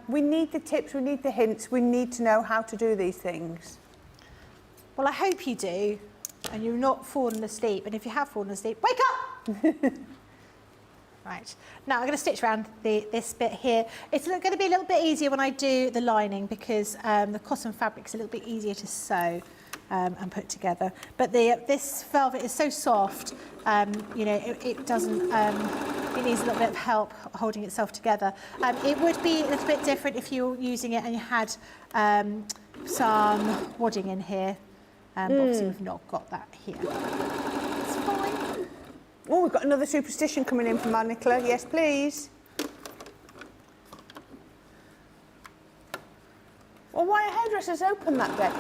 We need the tips, we need the hints, we need to know how to do these things. Well, I hope you do, and you're not falling asleep. And if you have fallen asleep, wake up! Right, now I'm going to stitch around this bit here. It's going to be a little bit easier when I do the lining, because the cotton fabric's a little bit easier to sew and put together. But this velvet is so soft, you know, it doesn't, it needs a little bit of help holding itself together. It would be a little bit different if you were using it and you had some wadding in here. But obviously we've not got that here. It's fine. Oh, we've got another superstition coming in from our Nicola. Yes, please. Well, why are hairdressers open that day?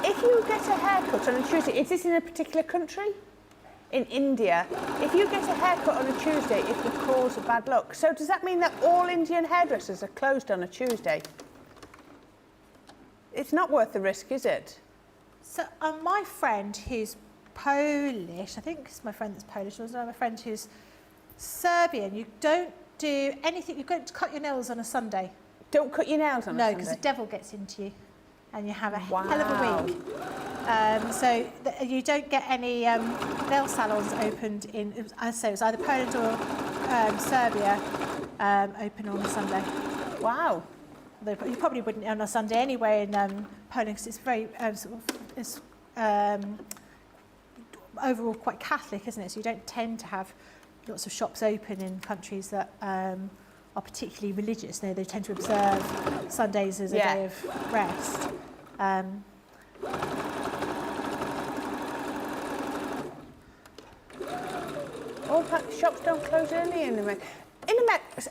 If you get a haircut on a Tuesday, is this in a particular country? In India, if you get a haircut on a Tuesday, it will cause bad luck. So does that mean that all Indian hairdressers are closed on a Tuesday? It's not worth the risk, is it? So my friend who's Polish, I think it's my friend that's Polish, or my friend who's Serbian, you don't do anything, you've got to cut your nails on a Sunday. Don't cut your nails on a Sunday? No, because the devil gets into you and you have a hell of a week. So you don't get any nail salons opened in, as I say, it was either Poland or Serbia open on a Sunday. Wow. You probably wouldn't on a Sunday anyway in Poland, because it's very overall quite Catholic, isn't it? So you don't tend to have lots of shops open in countries that are particularly religious. No, they tend to observe Sundays as a day of rest. All shops don't close early in America.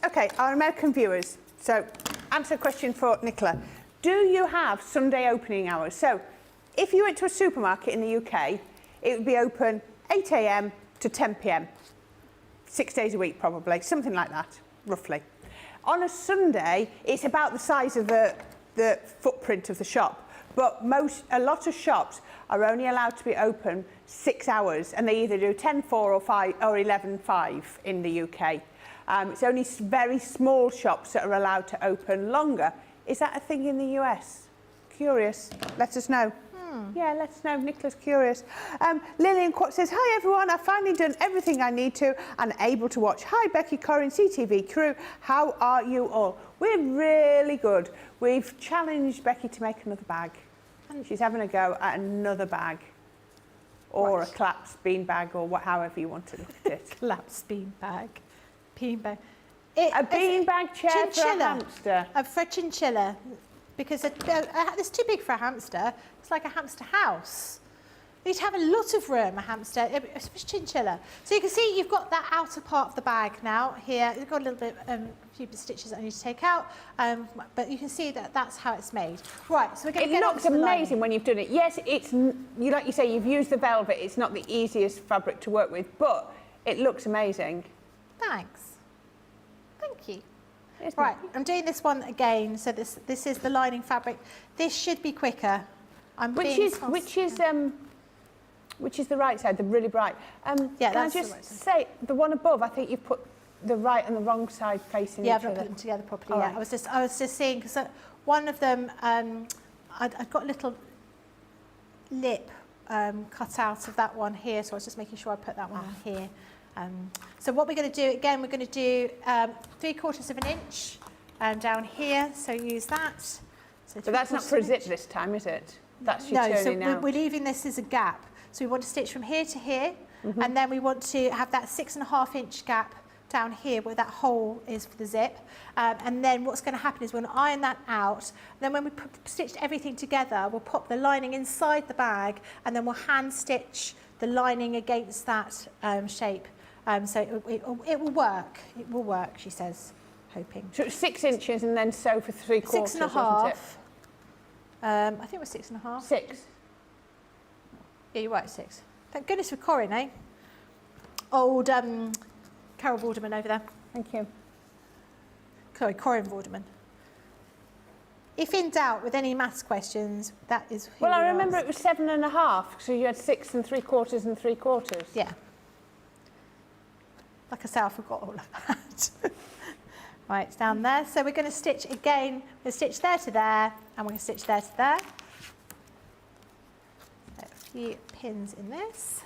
Okay, our American viewers. So, answer a question for Nicola. Do you have Sunday opening hours? So, if you went to a supermarket in the UK, it would be open 8 a.m. to 10 p.m. 6 days a week, probably, something like that, roughly. On a Sunday, it's about the size of the footprint of the shop, but a lot of shops are only allowed to be open 6 hours, and they either do 10-4 or 5 or 11-5 in the UK. It's only very small shops that are allowed to open longer. Is that a thing in the US? Curious. Let us know. Yeah, let us know. Nicola's curious. Lillian Quat says, hi everyone, I've finally done everything I need to and able to watch. Hi Becky, Corrine, CTV crew. How are you all? We're really good. We've challenged Becky to make another bag. She's having a go at another bag. Or a collapsed bean bag, or however you want to look at it. Collapsed bean bag. Bean bag. A bean bag chair for a hamster. For a chinchilla. Because it's too big for a hamster. It's like a hamster house. You'd have a lot of room, a hamster, especially chinchilla. So you can see you've got that outer part of the bag now here. You've got a little bit, a few stitches that I need to take out, but you can see that that's how it's made. Right, so we're going to get on to the lining. It looks amazing when you've done it. Yes, it's like you say, you've used the velvet. It's not the easiest fabric to work with, but it looks amazing. Thanks. Thank you. Right, I'm doing this one again. So this is the lining fabric. This should be quicker. Which is the right side, the really bright. Yeah, can I just say, the one above, I think you've put the right and the wrong side facing each other. Yeah, I've not put them together properly. Yeah, right. I was just seeing because one of them, I've got a little lip cut out of that one here, so I was just making sure I put that one on here. So what we're going to do again, we're going to do 3/4 of an inch down here. So use that. So but that's not for a zip this time, is it? That's your turning out. We're leaving this as a gap. So we want to stitch from here to here, and then we want to have that 6.5 inch gap down here where that hole is for the zip. And then what's going to happen is we're going to iron that out. Then when we stitched everything together, we'll pop the lining inside the bag, and then we'll hand stitch the lining against that shape. So it will work. It will work, she says, hoping. So it's 6 inches and then sew for 3/4, 6.5. isn't it? I think it was 6.5. 6. Yeah, you're right, 6. Thank goodness for Corrine, eh? Old Carol Vorderman over there. Thank you. Sorry, Corrine Vorderman. If in doubt with any maths questions, that is who Well, I you remember ask. it was 7.5, so you had 6 3/4 and 3/4. Yeah. Like I say, I forgot all of that. Right, it's down there. So we're going to stitch again. We're going to stitch there to there, and we're going to stitch there to there. So a few pins in this.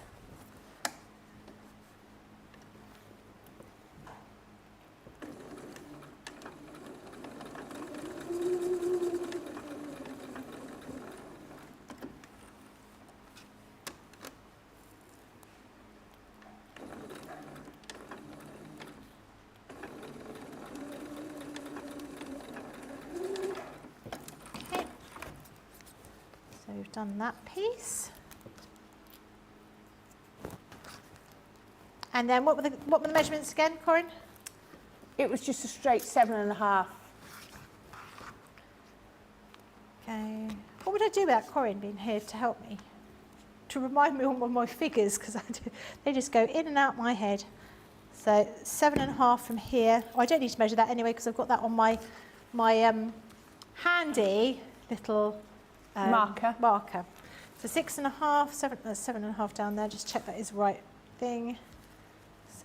We've done that piece. And then what were the measurements again, Corrine? It was just a straight 7.5. Okay. What would I do without Corrine being here to help me? To remind me of my figures, because they just go in and out my head. So 7.5 from here. Oh, I don't need to measure that anyway, because I've got that on my handy little marker. So 6.5, 7.5 down there. Just check that is the right thing.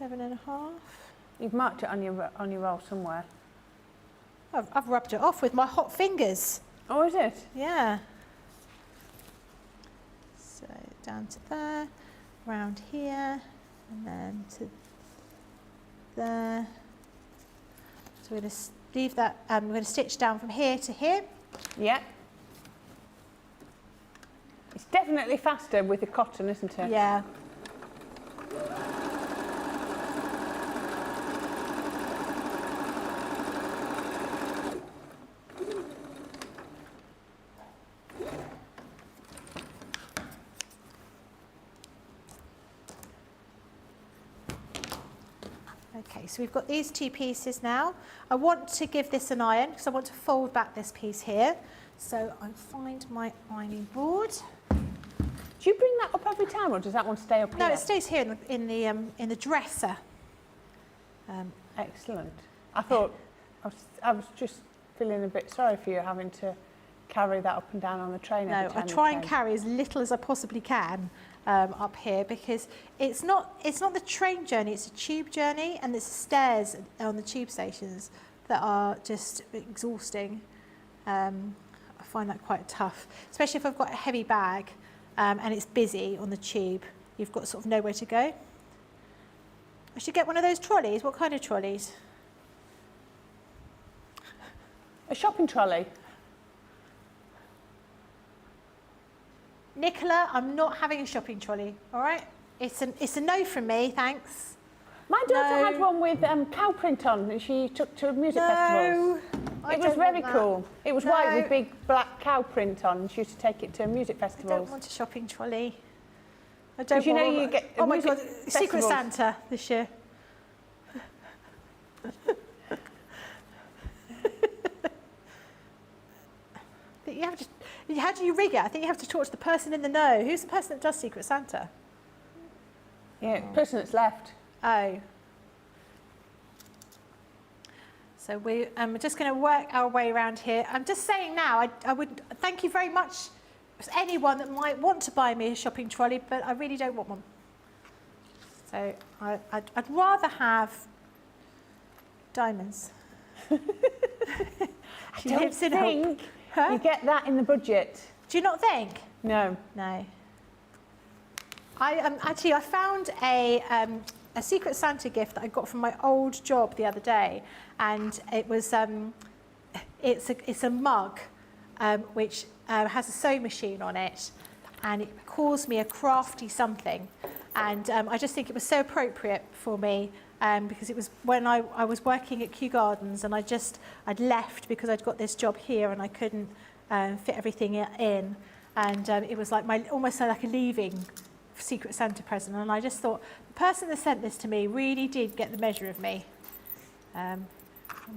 7.5. You've marked it on your roll somewhere. I've rubbed it off with my hot fingers. Oh, is it? Yeah. So down to there, round here, and then to there. So we're going to leave that. We're going to stitch down from here to here. Yeah. It's definitely faster with the cotton, isn't it? Yeah. Okay, so we've got these two pieces now. I want to give this an iron because I want to fold back this piece here. So I'll find my ironing board. Do you bring that up every time, or does that one stay up here? No, it stays here in the dresser. Excellent. I thought I was just feeling a bit sorry for you having to carry that up and down on the train every time. No, I try and carry as little as I possibly can up here because it's not the train journey, it's a tube journey, and there's stairs on the tube stations that are just exhausting. I find that quite tough, especially if I've got a heavy bag and it's busy on the tube. You've got sort of nowhere to go. I should get one of those trolleys. What kind of trolleys? A shopping trolley. Nicola, I'm not having a shopping trolley, all right? It's a no from me, thanks. My daughter had one with cow print on and she took to music festivals. It was very cool. It was white with big black cow print on and she used to take it to music festivals. I don't want a shopping trolley. I don't you know want you get oh my God, festivals. Secret Santa this year. You have to, how do you rig it? I think you have to talk to the person in the know. Who's the person that does Secret Santa? Yeah, person that's left. Oh. So we're just going to work our way around here. I'm just saying now, I would thank you very much to anyone that might want to buy me a shopping trolley, but I really don't want one. So I'd rather have diamonds. I don't think you get that in the budget. Do you not think? No. No. Actually, I found a Secret Santa gift that I got from my old job the other day, and it was it's a mug which has a sewing machine on it, and it calls me a crafty something, and I just think it was so appropriate for me because it was when I was working at Kew Gardens, and I'd left because I'd got this job here and I couldn't fit everything in, and it was like almost like a leaving Secret Santa present, and I just thought the person that sent this to me really did get the measure of me. And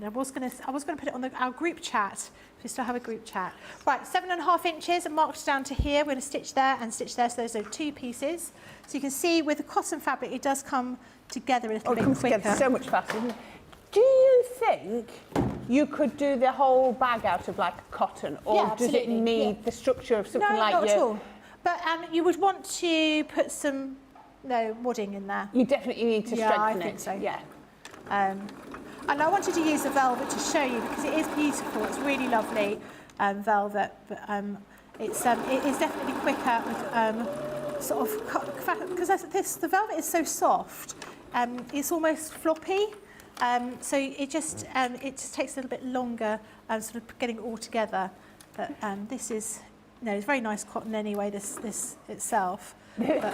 I was going to put it on our group chat. We still have a group chat. Right, 7.5 inches and marked down to here. We're going to stitch there and stitch there. So those are 2 pieces. So you can see with the cotton fabric, it does come together a little bit quicker. It comes together so much faster. Do you think you could do the whole bag out of like cotton, or does it need the structure of something like not at all. But you would want to put some wadding in there. You definitely need to strengthen I think it. so. Yeah. And I wanted to use the velvet to show you because it is beautiful. It's really lovely velvet, but it is definitely quicker with sort of because the velvet is so soft. It's almost floppy. So it just takes a little bit longer sort of getting it all together. But this is it's very nice cotton anyway. This itself. But,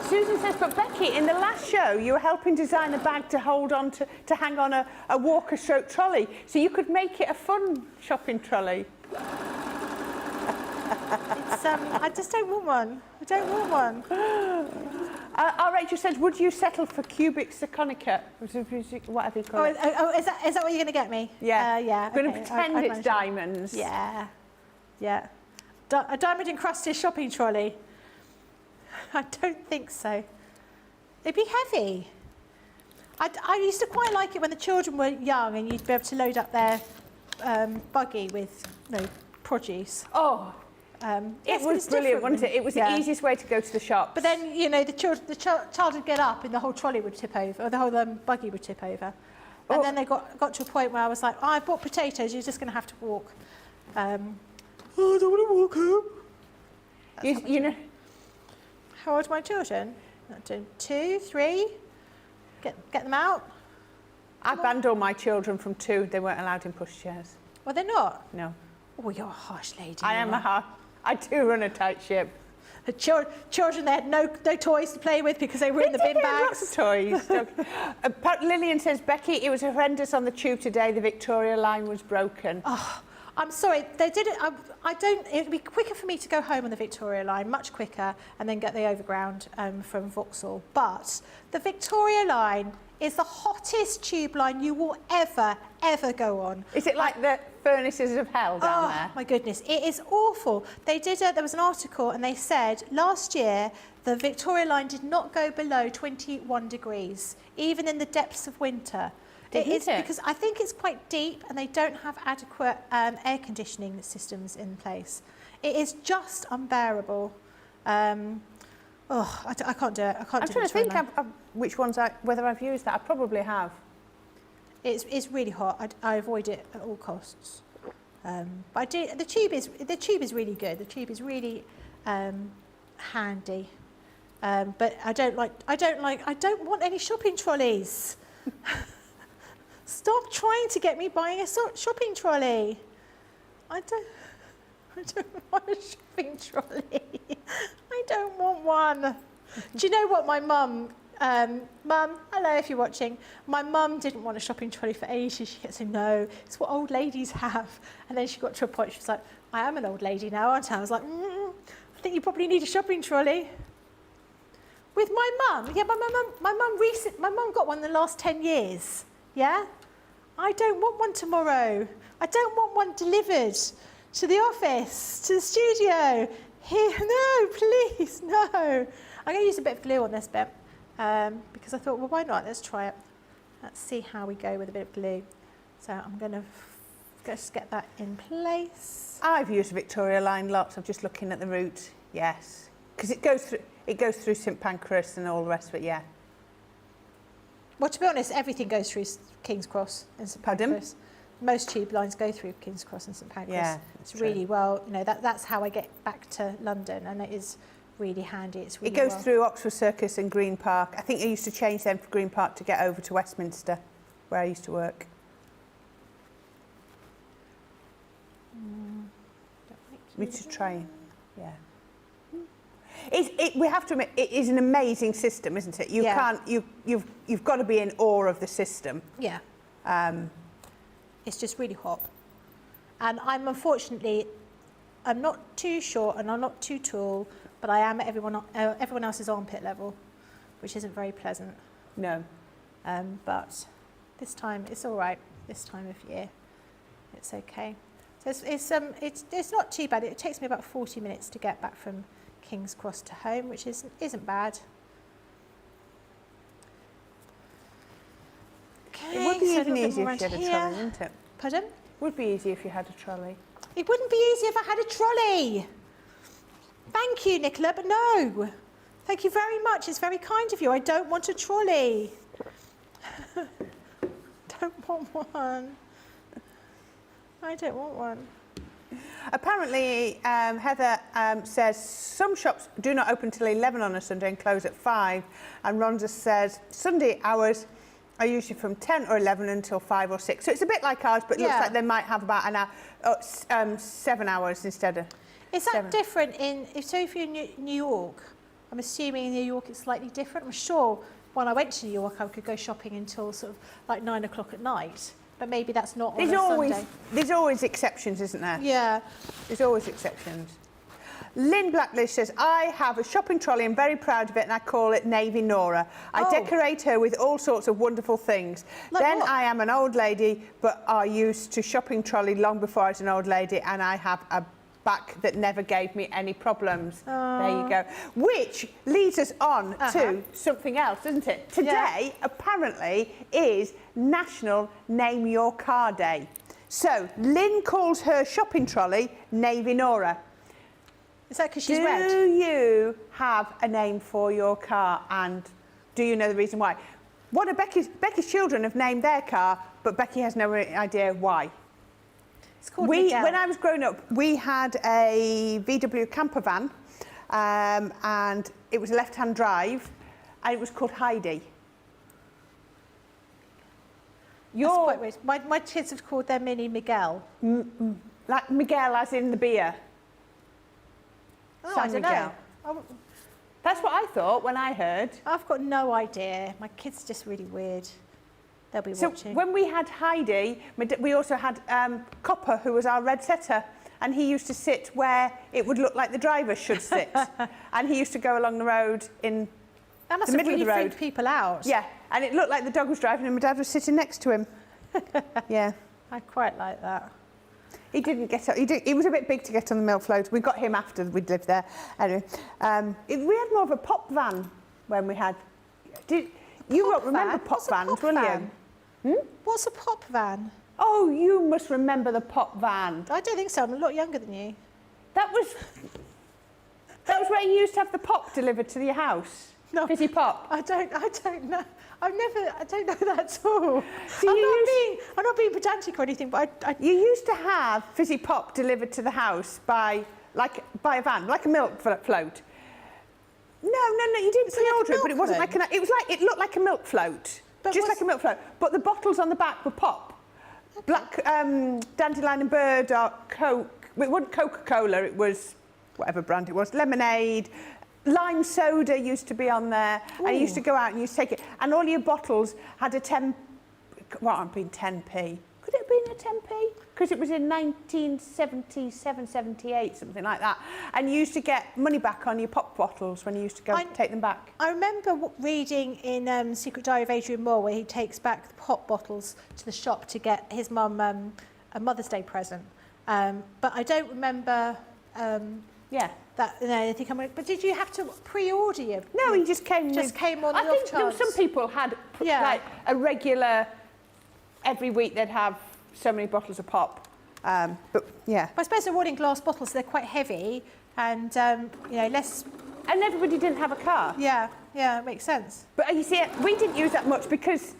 Susan says, but Becky, in the last show, you were helping design a bag to hold on to hang on a walker stroke trolley, so you could make it a fun shopping trolley. I just don't want one. I don't want one. Rachel says, would you settle for cubic zirconica? Whatever you call it. Oh, is that what you're going to get me? Yeah. Yeah. Going to pretend it's diamonds. Yeah. Yeah. A diamond encrusted shopping trolley. I don't think so. It'd be heavy. I used to quite like it when the children were young and you'd be able to load up their buggy with produce. Oh, it was brilliant, wasn't it? It was the easiest way to go to the shop. But then, the child would get up and the whole trolley would tip over, or the whole buggy would tip over. And then they got to a point where I was like, I bought potatoes, you're just going to have to walk. I don't want to walk home. You know. How old are my children? 2, 3. Get them out. I banned all my children from 2. They weren't allowed in pushchairs. Well, they're not? No. Oh, you're a harsh lady. I am a harsh. I do run a tight ship. The children, they had no toys to play with because they were in the bin bags. Lots of toys. Lillian says, Becky, it was horrendous on the tube today. The Victoria line was broken. Oh, I'm sorry. They did it. It'd be quicker for me to go home on the Victoria line, much quicker, and then get the overground from Vauxhall. But the Victoria line is the hottest tube line you will ever go on. Is it like the furnaces of hell down there? Oh my goodness, it is awful. There was an article and they said last year the Victoria line did not go below 21 degrees, even in the depths of winter. Because I think it's quite deep and they don't have adequate air conditioning systems in place. It is just unbearable. I can't do it. I'm trying to think which ones, whether I've used that. I probably have. It's really hot. I avoid it at all costs. But I do. The tube is really good. The tube is really handy. But I don't want any shopping trolleys. Stop trying to get me buying a shopping trolley. I don't want a shopping trolley. I don't want one. Do you know what my mum, Mum, hello if you're watching, my mum didn't want a shopping trolley for ages. She kept saying, no, it's what old ladies have. And then she got to a point, she was like, I am an old lady now, aren't I? I was like, I think you probably need a shopping trolley. With my mum, yeah, my mum got one in the last 10 years, yeah? I don't want one tomorrow. I don't want one delivered to the office, to the studio. Here, no, please, no. I'm going to use a bit of glue on this bit because I thought, well, why not? Let's try it. Let's see how we go with a bit of glue. So I'm going to just get that in place. I've used Victoria line lots. I'm just looking at the route. Yes, because it goes through St Pancras and all the rest of it. Yeah. Well, to be honest, everything goes through King's Cross and St Pancras. Most tube lines go through King's Cross and St Pancras. Yeah, it's really well. You know, that's how I get back to London, and it is really handy. It's really it goes through Oxford Circus and Green Park. I think I used to change them for Green Park to get over to Westminster, where I used to work. We should try. Yeah. We have to admit, it is an amazing system, isn't it? You've got to be in awe of the system. Yeah. It's just really hot. And I'm not too short and I'm not too tall, but I am at everyone else's armpit level, which isn't very pleasant. No. But this time it's all right. This time of year, it's okay. So it's not too bad. It takes me about 40 minutes to get back from King's Cross to home, which isn't bad. Okay, it would be even easier if you had a here. trolley, wouldn't it? Pardon? It would be easier if you had a trolley. It wouldn't be easy if I had a trolley. Thank you, Nicola, but no. Thank you very much. It's very kind of you. I don't want a trolley. Don't want one. I don't want one. Apparently, Heather says some shops do not open till 11 on a Sunday and close at 5. And Rhonda says Sunday hours are usually from 10 or 11 until 5 or 6. So it's a bit like ours, but it looks like they might have about an hour, 7 hours instead of. Is that different if you're in New York? I'm assuming in New York it's slightly different. I'm sure when I went to New York I could go shopping until sort of like 9 o'clock at night. But maybe that's not on a Sunday. There's always exceptions, isn't there? Yeah. There's always exceptions. Lynn Blacklish says, I have a shopping trolley, I'm very proud of it, and I call it Navy Nora. I decorate her with all sorts of wonderful things. Like then what? I am an old lady, but I used to shopping trolley long before I was an old lady, and I have a back that never gave me any problems. There you go. Which leads us on to something else, isn't it? Today, apparently, is National Name Your Car Day. So, Lynn calls her shopping trolley Navy Nora. Is that because she's red? Do you have a name for your car, and do you know the reason why? One of Becky's children have named their car, but Becky has no idea why. It's called Miguel. When I was growing up, we had a VW camper van, and it was a left-hand drive, and it was called Heidi. That's quite weird. My kids have called their Mini Miguel. Like Miguel as in the beer. Oh, San I don't Miguel. know. That's what I thought when I heard. I've got no idea. My kids are just really weird. They'll be watching. When we had Heidi, we also had Copper, who was our red setter, and he used to sit where it would look like the driver should sit. And he used to go along the road in that must the have middle really of the road. freaked people out. Yeah, and it looked like the dog was driving and my dad was sitting next to him. Yeah. I quite like that. He didn't get up. He was a bit big to get on the milk float. We got him after we'd lived there. Anyway, we had more of a pop van when we had. You won't remember pop vans, will you? What's a pop van? Oh, you must remember the pop van. I don't think so. I'm a lot younger than you. That was where you used to have the pop delivered to your house. No, Fizzy pop. I don't know. I don't know that at all. So I'm not being pedantic or anything, but You used to have fizzy pop delivered to the house by a van, like a milk float. No, you didn't pre-order it, but it wasn't like it looked like a milk float, like a milk float. But the bottles on the back were pop. Okay. Black Dandelion and Burdock, Coke. It wasn't Coca-Cola. It was whatever brand it was. Lemonade. Lime soda used to be on there. Ooh. And you used to go out and you used to take it. And all your bottles had a 10p. Could it have been a 10p? Because it was in 1977, 78, something like that. And you used to get money back on your pop bottles when you used to go take them back. I remember reading in Secret Diary of Adrian Moore where he takes back the pop bottles to the shop to get his mum a Mother's Day present. But I don't remember... That, no, I think but did you have to pre-order your... No, he just came on the off chance. I think some people had like a regular... Every week they'd have so many bottles of pop. But yeah. I suppose they're all in glass bottles, so they're quite heavy and, less... And everybody didn't have a car. Yeah, it makes sense. But you see, we didn't use that much because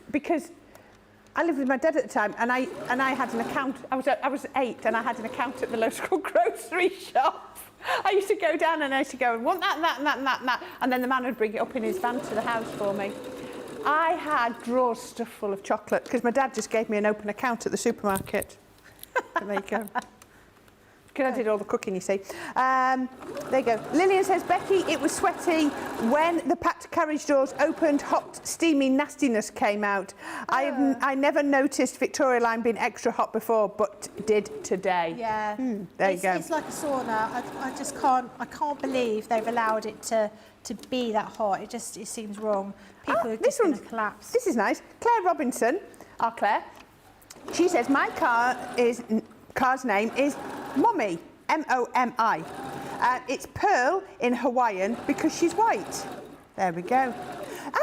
I lived with my dad at the time and I had an account. I was 8 and I had an account at the local grocery shop. I used to go down and I used to go and want that and that and that and that and that. And then the man would bring it up in his van to the house for me. I had drawers stuffed full of chocolate because my dad just gave me an open account at the supermarket. So there you go. Because I did all the cooking, you see. There you go. Lillian says, Becky, it was sweaty when the packed carriage doors opened, hot, steamy nastiness came out. I never noticed Victoria Line being extra hot before, but did today. Yeah. There you go. It's like a sauna. I can't believe they've allowed it to be that hot. It seems wrong. People are just going to collapse. This is nice. Claire Robinson, our Claire, she says, my car's name is Mommy, M-O-M-I. It's Pearl in Hawaiian because she's white. There we go.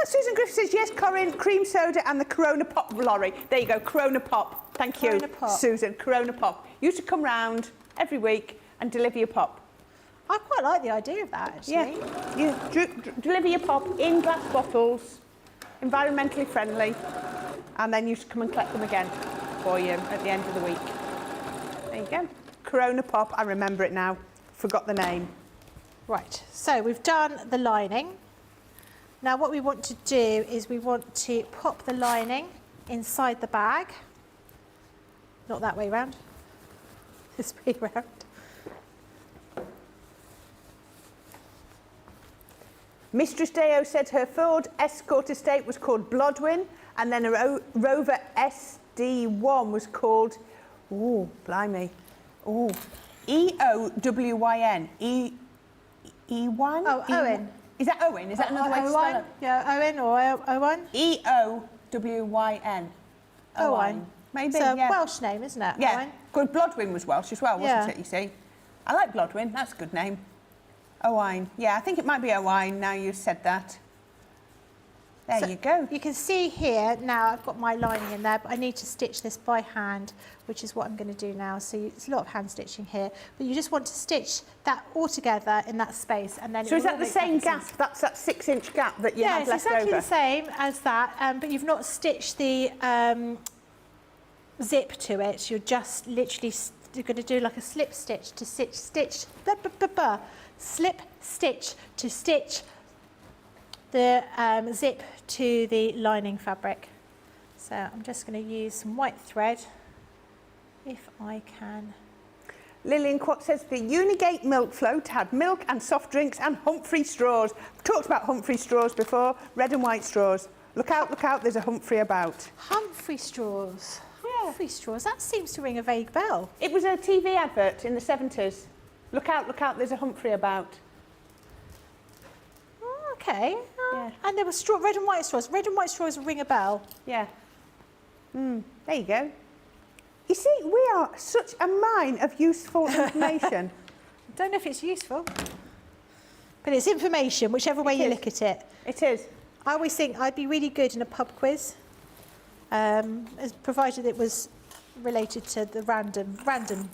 Susan Griffith says, yes, Corrine, cream soda and the Corona Pop lorry. There you go, Corona Pop. Thank you, Susan, Corona Pop. Used to come round every week and deliver your pop. I quite like the idea of that, actually. Yeah, you deliver your pop in glass bottles, environmentally friendly, and then you should come and collect them again for you at the end of the week. There you go. Corona Pop, I remember it now. Forgot the name. Right, so we've done the lining. Now what we want to do is we want to pop the lining inside the bag. Not that way round. This way round. Mistress Deo said her Ford Escort estate was called Blodwyn, and then a Rover SD1 was called, oh, blimey, oh, E-O-W-Y-N. E1? Oh, Owen. Is that Owen? Is that another way to spell it? Yeah, Owen or Owen. E-O-W-Y-N. Owen. Maybe, it's a Welsh name, isn't it? Yeah, Owen? because Blodwyn was Welsh as well, wasn't it, you see? I like Blodwyn, that's a good name. Owain. Yeah, I think it might be Owain now you've said that. There you go. You can see here now I've got my lining in there, but I need to stitch this by hand, which is what I'm going to do now. So it's a lot of hand stitching here, but you just want to stitch that all together in that space, and then. So is that the same gap? That's that 6-inch gap that you had left over? Yeah, it's exactly the same as that, but you've not stitched the zip to it. You're just literally going to do like a slip stitch to slip stitch to stitch the zip to the lining fabric. So I'm just going to use some white thread if I can. Lillian Quat says the Unigate milk float had milk and soft drinks and Humphrey straws. We've talked about Humphrey straws before, red and white straws. Look out, there's a Humphrey about. Humphrey straws. Humphrey straws, that seems to ring a vague bell. It was a TV advert in the 70s. Look out, there's a Humphrey about. Oh, okay. And there were red and white straws. Red and white straws ring a bell. Yeah. There you go. You see, we are such a mine of useful information. I don't know if it's useful, but it's information, whichever way you look at it. It is. I always think I'd be really good in a pub quiz, as provided it was related to the random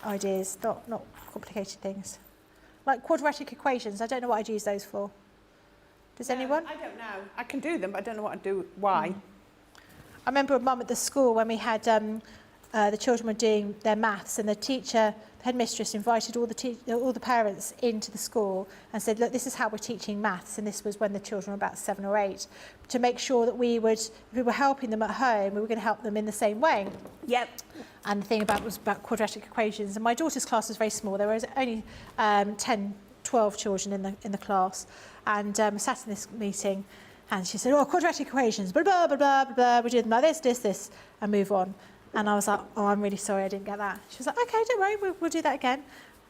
ideas, not complicated things. Like quadratic equations, I don't know what I'd use those for. Does anyone? I don't know. I can do them, but I don't know what to do. Why? I remember a mum at the school when we had the children were doing their maths, and the teacher, the headmistress, invited all the parents into the school and said, look, this is how we're teaching maths, and this was when the children were about 7 or 8, to make sure that if we were helping them at home, we were going to help them in the same way. Yep. And the thing was about quadratic equations. And my daughter's class was very small. There was only 10, 12 children in the class. And sat in this meeting, and she said, oh, quadratic equations, blah, blah, blah, blah, blah, we do them like this, and move on. And I was like, oh, I'm really sorry I didn't get that. She was like, okay, don't worry, we'll do that again.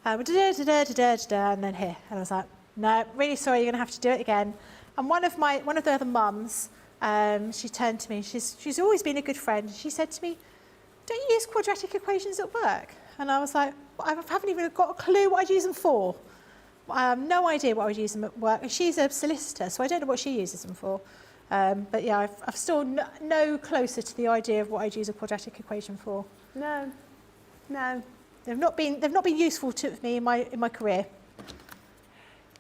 We'll do and then here. And I was like, no, really sorry, you're going to have to do it again. And one of the other mums, she turned to me, she's always been a good friend. She said to me, don't you use quadratic equations at work? And I was like, I haven't even got a clue what I'd use them for. I have no idea what I would use them at work. She's a solicitor, so I don't know what she uses them for. But yeah, I've still no closer to the idea of what I'd use a quadratic equation for. No. They've not been useful to me in my career.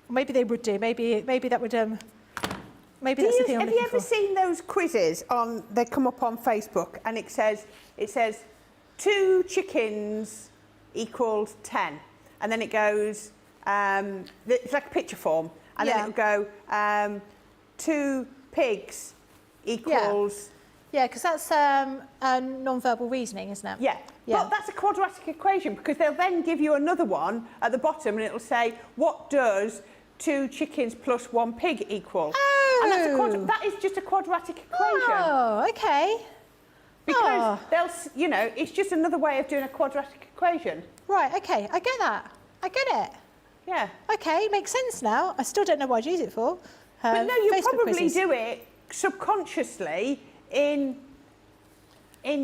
Maybe they would do. Maybe that would. Maybe that's the thing I'm looking for. Have you ever seen those quizzes they come up on Facebook, and it says 2 chickens equals 10, and then it goes. It's like a picture form, and then it will go 2 pigs equals... Yeah, because that's non-verbal reasoning, isn't it? Yeah, but that's a quadratic equation, because they'll then give you another one at the bottom, and it'll say, what does 2 chickens plus 1 pig equal? Oh! And that is just a quadratic equation. Oh, okay. Because it's just another way of doing a quadratic equation. Right, okay, I get that. I get it. Yeah. Okay, makes sense now. I still don't know what I'd use it for. But no, you Facebook probably quizzes. do it subconsciously in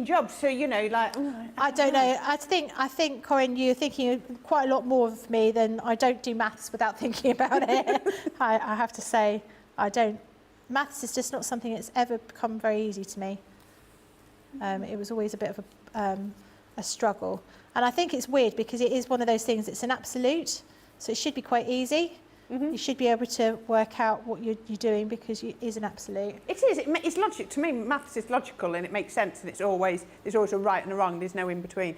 jobs. So I don't know. I think, Corrine, you're thinking quite a lot more of me than I don't do maths without thinking about it. I have to say, I don't. Maths is just not something that's ever become very easy to me. It was always a bit of a struggle, and I think it's weird because it is one of those things. It's an absolute. So it should be quite easy. You should be able to work out what you're doing because it is an absolute. It is. It's logic. To me, maths is logical and it makes sense, and there's always a right and a wrong. There's no in between.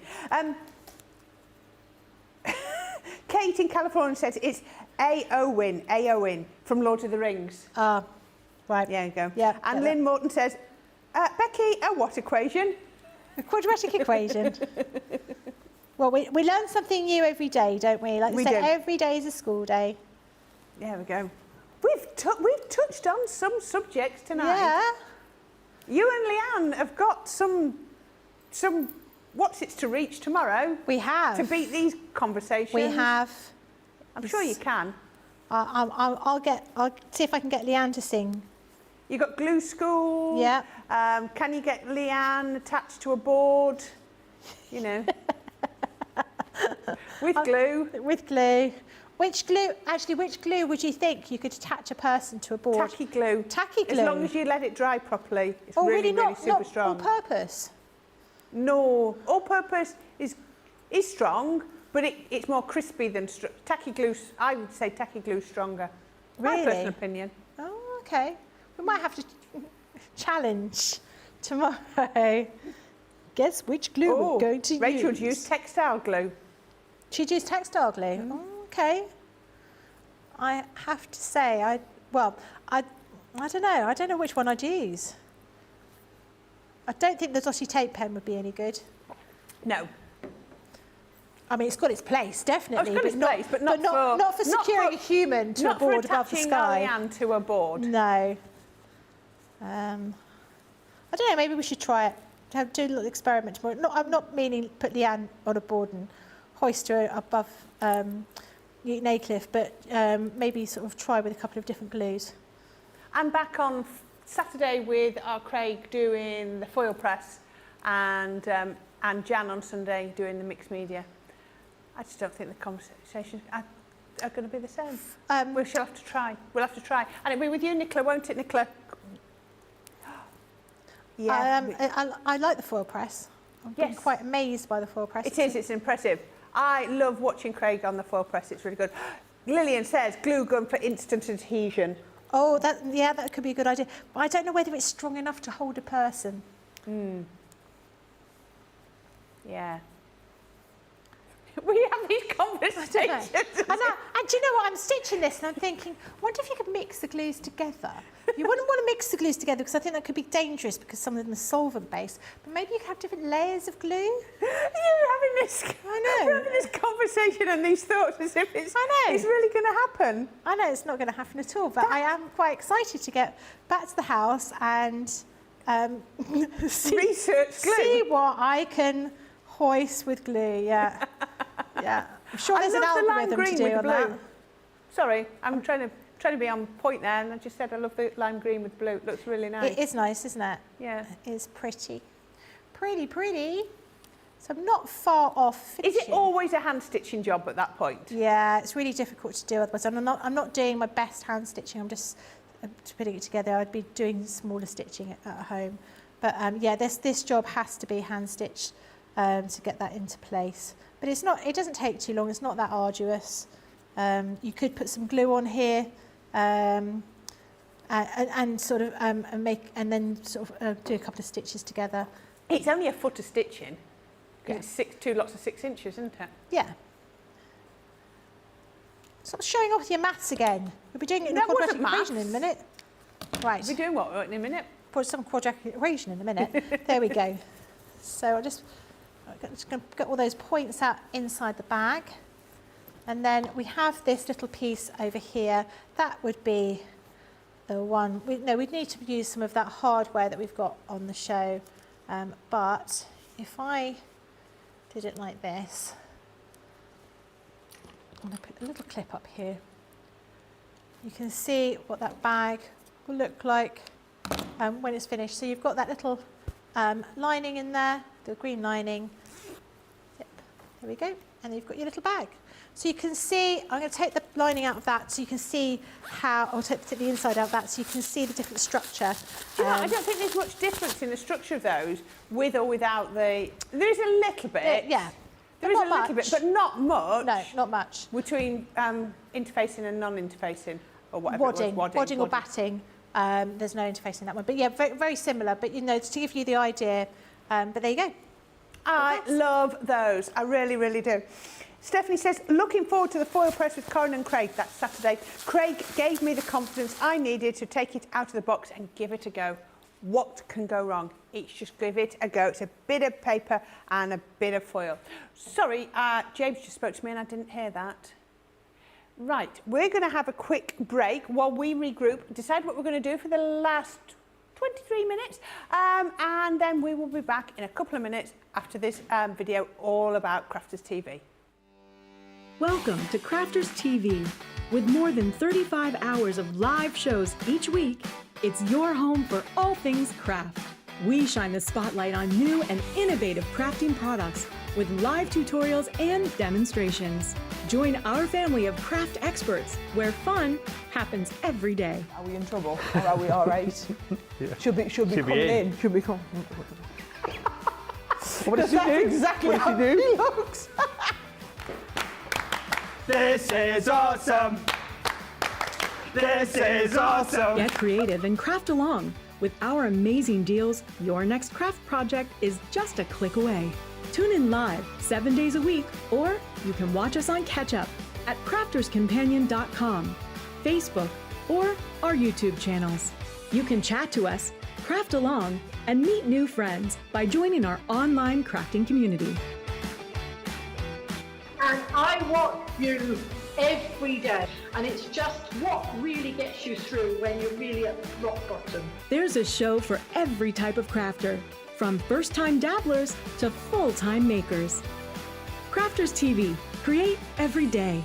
Kate in California says it's Aowen from Lord of the Rings. Right. There you go. Yeah. And Lynn Morton says, Becky, a what equation? A quadratic equation. Well, we learn something new every day, don't we? Like we say, every day is a school day. There we go. We've touched on some subjects tonight. Yeah. You and Leanne have got some what's it to reach tomorrow. We have. To beat these conversations. We have. I'm sure you can. I'll see if I can get Leanne to sing. You got glue school. Yeah. Can you get Leanne attached to a board? With glue. With glue. Which glue would you think you could attach a person to a board? Tacky glue. Tacky glue. As long as you let it dry properly. It's really super strong. All purpose? No. All purpose is strong, but it's more crispy than tacky glue. I would say tacky glue is stronger. Really? My personal opinion. Oh, okay. We might have to challenge tomorrow. Guess which glue we're going to use. Rachel would use textile glue. She'd use textile glue? Oh, okay. I have to say, I don't know. I don't know which one I'd use. I don't think the dotty tape pen would be any good. No. I mean, it's got its place, definitely. But not for securing a human to a board above the sky. Not for attaching Leanne to a board. No. I don't know, maybe we should try it. Do a little experiment tomorrow. I'm not meaning put Leanne on a board and hoist her above Newton Aycliffe, but maybe sort of try with a couple of different glues. I'm back on Saturday with our Craig doing the foil press and Jan on Sunday doing the mixed media. I just don't think the conversations are going to be the same. We shall have to try. We'll have to try. And it'll be with you, Nicola, won't it, Nicola? Yeah. I like the foil press. I've been quite amazed by the foil press. It is. It's impressive. I love watching Craig on the foil press. It's really good. Lillian says glue gun for instant adhesion. Oh, that could be a good idea. But I don't know whether it's strong enough to hold a person. Yeah. We have these conversations. I know. And do you know what? I'm stitching this and I'm thinking, I wonder if you could mix the glues together. You wouldn't want to mix the glues together because I think that could be dangerous because some of them are solvent-based. But maybe you could have different layers of glue. You're having this. I know. We're having this conversation and these thoughts as if it's really going to happen. I know it's not going to happen at all, but I am quite excited to get back to the house and research glue. See what I can hoist with glue. Yeah. Yeah, I'm sure there's an algorithm to do on that. Sorry, I'm trying to be on point there, and I just said I love the lime green with blue. It looks really nice. It is nice, isn't it? Yeah. It is pretty. Pretty. So I'm not far off finishing. Is it always a hand stitching job at that point? Yeah, it's really difficult to do otherwise. I'm not doing my best hand stitching. I'm just putting it together. I'd be doing smaller stitching at home. But yeah, this job has to be hand stitched to get that into place. But it's not. It doesn't take too long. It's not that arduous. You could put some glue on here, and sort of and then sort of do a couple of stitches together. It's only a foot of stitching. Yeah. It's 2 lots of 6 inches, isn't it? Yeah. Stop showing off your maths again. We'll be doing it in a quadratic equation in a minute. Right. We'll be doing what in a minute? Put some quadratic equation in a minute. There we go. So I'm just going to get all those points out inside the bag. And then we have this little piece over here. That would be the one. We'd need to use some of that hardware that we've got on the show. But if I did it like this, I'm going to put a little clip up here. You can see what that bag will look like when it's finished. So you've got that little lining in there, the green lining. Yep, there we go. And you've got your little bag. So you can see, I'm going to take the lining out of that so you can see how, I'll take the inside out of that so you can see the different structure. Do you know, I don't think there's much difference in the structure of those with or without the, there is a little bit. Yeah. There is a little bit, but not much. No, not much. Between interfacing and non-interfacing, or whatever Wadding, it was. wadding or batting. There's no interface in that one. But yeah, very, very similar. But, you know, to give you the idea. But there you go. I love those. I really, really do. Stephanie says, looking forward to the foil press with Corrine and Craig. That's Saturday. Craig gave me the confidence I needed to take it out of the box and give it a go. What can go wrong? It's just give it a go. It's a bit of paper and a bit of foil. Sorry, James just spoke to me and I didn't hear that. Right, we're going to have a quick break while we regroup, decide what we're going to do for the last 23 minutes, and then we will be back in a couple of minutes after this video all about Crafters TV. Welcome to Crafters TV. With more than 35 hours of live shows each week, it's your home for all things craft. We shine the spotlight on new and innovative crafting products with live tutorials and demonstrations. Join our family of craft experts where fun happens every day. Are we in trouble or are we all right? Yeah. Should be coming in. Should be coming. What does she do? Exactly how he looks. This is awesome. This is awesome. Get creative and craft along. With our amazing deals, your next craft project is just a click away. Tune in live 7 days a week, or you can watch us on Catch Up at crafterscompanion.com, Facebook, or our YouTube channels. You can chat to us, craft along, and meet new friends by joining our online crafting community. And I watch you every day, and it's just what really gets you through when you're really at rock bottom. There's a show for every type of crafter, from first-time dabblers to full-time makers. Crafters TV, create every day.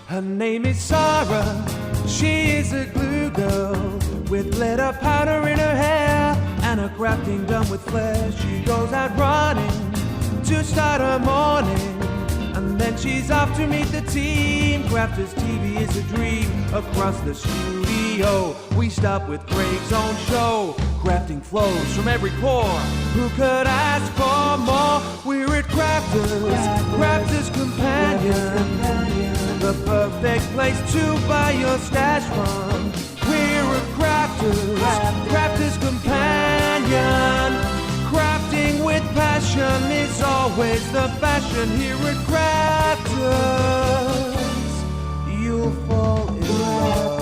Her name is Sarah, she is a glue girl, with glitter powder in her hair, and her crafting done with flair. She goes out running to start her morning, and then she's off to meet the team. Crafters TV is a dream across the studio. studio. We stop with Craig's own show. Crafting flows from every pore. Who could ask for more? We're at Crafters Companion. The perfect place to buy your stash from. We're at Crafters Companion. Crafting with passion is always the fashion here at Crafters. You'll fall in love.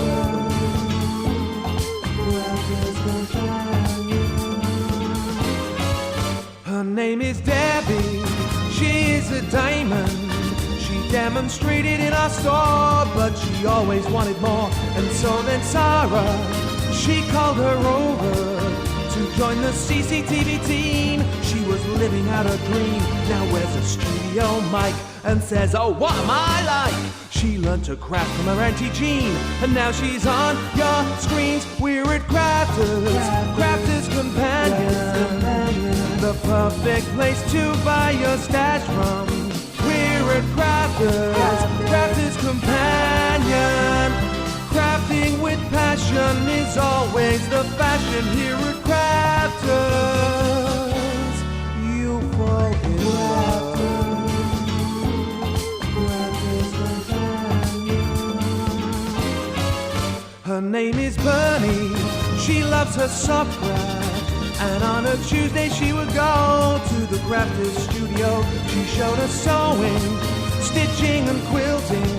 Crafters Companion. Her name is Debbie. She is a diamond. She demonstrated in our store, but she always wanted more. And so then Sarah, she called her over to join the CCTV team. She was living out her dream. Now wears a studio mic and says, oh, what am I like? She learned to craft from her Auntie Jean, and now she's on your screens. We're at Crafters Companion. The perfect place to buy your stash from. We're at Crafters Companion. Crafting with passion is always the fashion here at Crafters. You fall in love. Crafters Companion. Her name is Bernie. She loves her soft craft. And on a Tuesday she would go to the Crafters studio. She showed us sewing, stitching and quilting.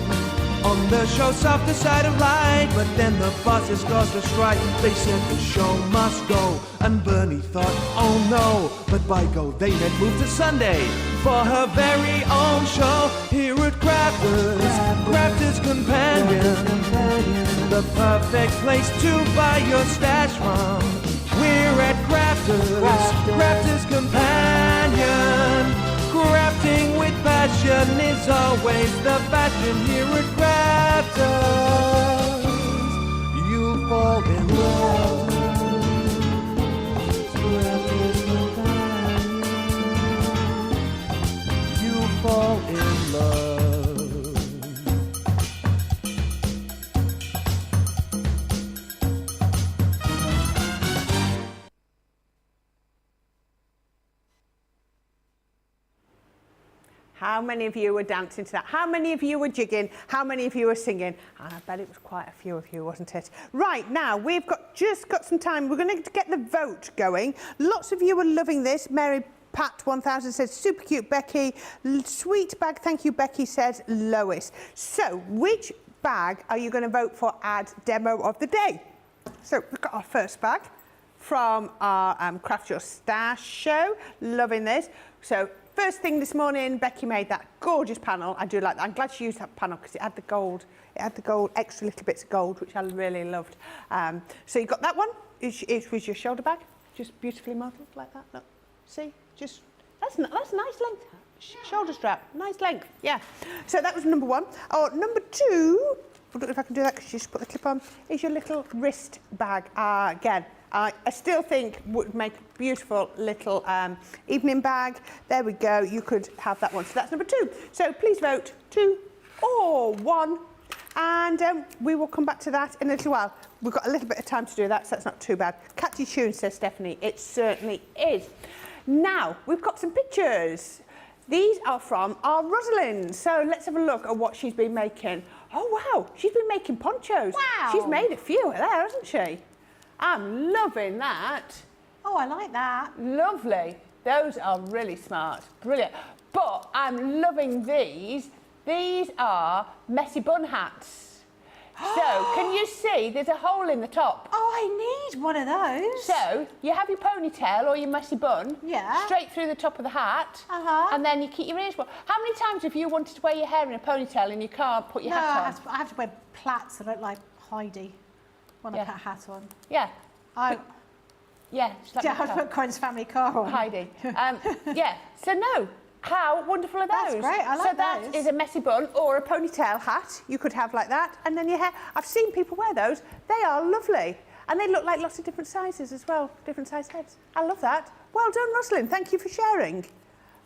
On the show Softer Side of Light, but then the bosses caused a strike. They said the show must go, and Bernie thought, oh no. But by go they meant move to Sunday for her very own show here at Crafters Companion. The perfect place to buy your stash from. We're at Crafters Companion. Crafting with passion is always the fashion here at Crafters. You'll fall in love. Crafters Companion. You'll fall in love. How many of you were dancing to that? How many of you were jigging? How many of you were singing? And I bet it was quite a few of you, wasn't it? Right, now we've just got some time. We're going to get the vote going. Lots of you are loving this. Mary Pat 1000 says, super cute, Becky. Sweet bag, thank you, Becky, says Lois. So, which bag are you going to vote for ad demo of the day? So, we've got our first bag from our Craft Your Stash show. Loving this. So, first thing this morning, Becky made that gorgeous panel. I do like that. I'm glad she used that panel because it had the gold. It had the gold, extra little bits of gold, which I really loved. So you got that one. It was your shoulder bag, just beautifully modelled like that. Look, see, just that's nice length. Shoulder strap, nice length. Yeah. So that was number one. Oh, number two. I don't know if I can do that because you just put the clip on. Is your little wrist bag again? I still think would make a beautiful little evening bag. There we go. You could have that one. So that's number two. So please vote 2 or 1. And we will come back to that in a little while. We've got a little bit of time to do that, so that's not too bad. Catchy tune, says Stephanie. It certainly is. Now, we've got some pictures. These are from our Rosalind. So let's have a look at what she's been making. Oh, wow. She's been making ponchos. Wow. She's made a few there, hasn't she? I'm loving that. Oh, I like that. Lovely. Those are really smart. Brilliant. But I'm loving these. These are messy bun hats. So, can you see there's a hole in the top? Oh, I need one of those. So, you have your ponytail or your messy bun straight through the top of the hat, and then you keep your ears warm. How many times have you wanted to wear your hair in a ponytail and you can't put your hat on? I have to wear plaits. I don't like Heidi when I put a hat on. Yeah. Yeah. Like I put Corine's family car on. Heidi. Yeah. So no. How wonderful are those? That's great. I like so that is a messy bun or a ponytail hat. You could have like that, and then your hair. I've seen people wear those. They are lovely, and they look like lots of different sizes as well. Different size heads. I love that. Well done, Rosalind. Thank you for sharing.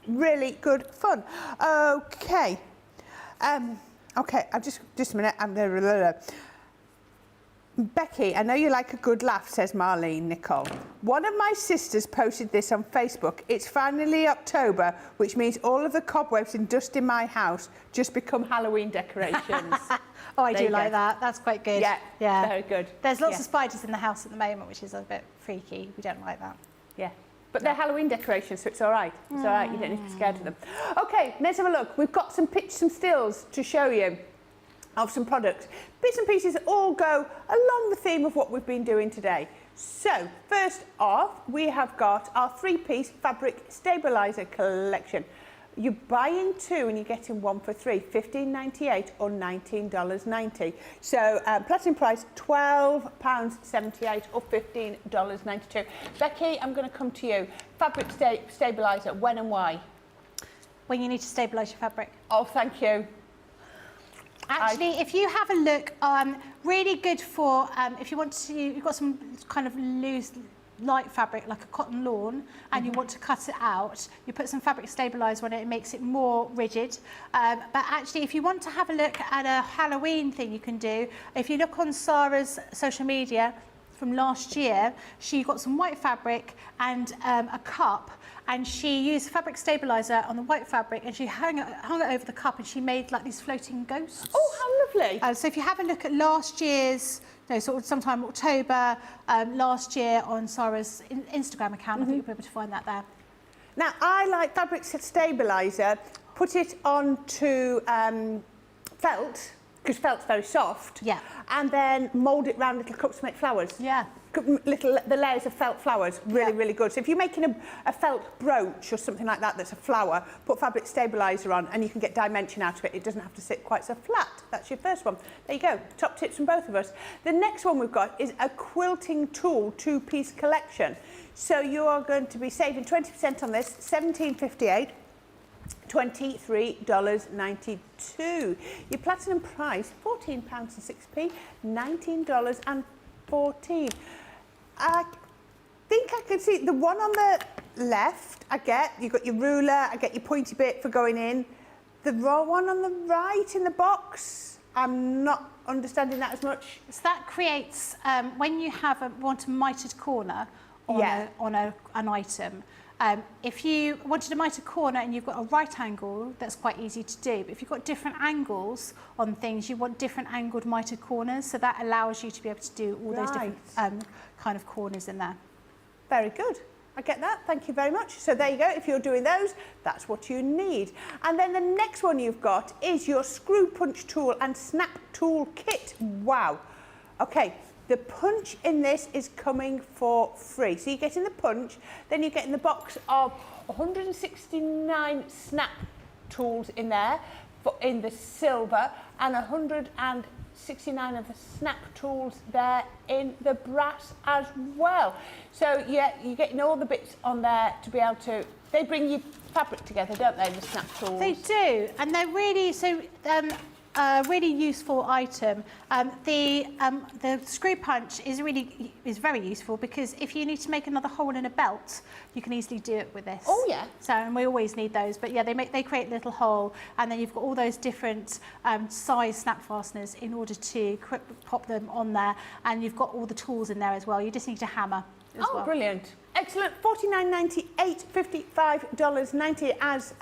Really good fun. Okay. Okay. I've just a minute. Becky, I know you like a good laugh, says Marlene Nicole. One of my sisters posted this on Facebook. It's finally October, which means all of the cobwebs and dust in my house just become Halloween decorations. Oh, I There do you like go. that. That's quite good. Yeah, yeah. very good. There's lots Yeah. of spiders in the house at the moment, which is a bit freaky. We don't like that. Yeah. But they're Halloween decorations, so it's all right. It's all right. You don't need to be scared of them. Okay, let's have a look. We've got some stills to show you of some products. Bits and pieces that all go along the theme of what we've been doing today. So, first off, we have got our 3-piece fabric stabiliser collection. You're buying 2 and you're getting 1 for 3, $15.98 or $19.90. So, platinum price, £12.78 or $15.92. Becky, I'm going to come to you. Fabric stabiliser, when and why? When you need to stabilise your fabric. Oh, thank you. Actually, if you have a look, really good for if you want to, you've got some kind of loose, light fabric like a cotton lawn, and you want to cut it out, you put some fabric stabiliser on it, it makes it more rigid. But actually, if you want to have a look at a Halloween thing you can do, if you look on Sarah's social media from last year, she got some white fabric and a cup, and she used fabric stabiliser on the white fabric, and she hung it over the cup, and she made like these floating ghosts. Oh, how lovely. So if you have a look at last year's, sort of sometime October last year on Sarah's Instagram account, I think you'll be able to find that there. Now, I like fabric stabiliser, put it onto felt, because felt's very soft. Yeah. And then mould it round little cups to make flowers. Yeah. The layers of felt flowers, really good. So if you're making a felt brooch or something like that that's a flower, put fabric stabiliser on and you can get dimension out of it. It doesn't have to sit quite so flat. That's your first one. There you go. Top tips from both of us. The next one we've got is a quilting tool 2-piece collection. So you are going to be saving 20% on this, $17.58. $23.92. Your platinum price, £14.06, $19.14. I think I can see the one on the left. You've got your ruler. I get your pointy bit for going in. The raw one on the right in the box, I'm not understanding that as much. So that creates when you want a mitered corner on an item. If you wanted a mitered corner and you've got a right angle, that's quite easy to do. But if you've got different angles on things, you want different angled mitered corners. So that allows you to be able to do all those different kind of corners in there. Very good. I get that. Thank you very much. So there you go. If you're doing those, that's what you need. And then the next one you've got is your screw punch tool and snap tool kit. Wow. Okay. The punch in this is coming for free. So you're getting the punch, then you're getting the box of 169 snap tools in there in the silver, and 169 of the snap tools there in the brass as well. So yeah, you're getting all the bits on there to be able to. They bring your fabric together, don't they, the snap tools? They do, and they're really a really useful item. The screw punch is very useful because if you need to make another hole in a belt, you can easily do it with this. Oh yeah. So, and we always need those, but yeah, they create a little hole, and then you've got all those different size snap fasteners in order to pop them on there, and you've got all the tools in there as well. You just need a hammer as well. Brilliant. Excellent. $49.98, $55.90. As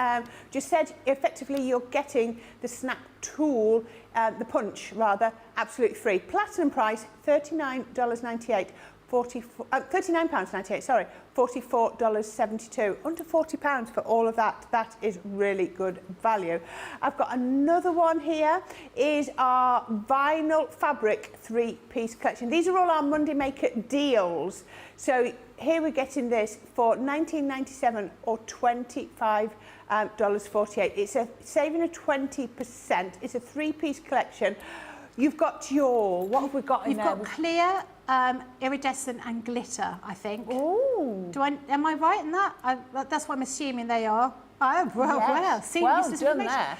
just said, effectively you're getting the snap tool, the punch rather, absolutely free. Platinum price, $39.98. £39.98, sorry, $44.72. Under £40 for all of that. That is really good value. I've got another one here, is our vinyl fabric 3-piece collection. These are all our Monday Maker deals. So here we're getting this for $19.97 or $25.48. It's a saving of 20%. It's a 3-piece collection. You've got what have we got in there? You've got clear, iridescent and glitter, I think. Ooh. Am I right in that? That's what I'm assuming they are. Oh, well, yes. well. See, well this done there.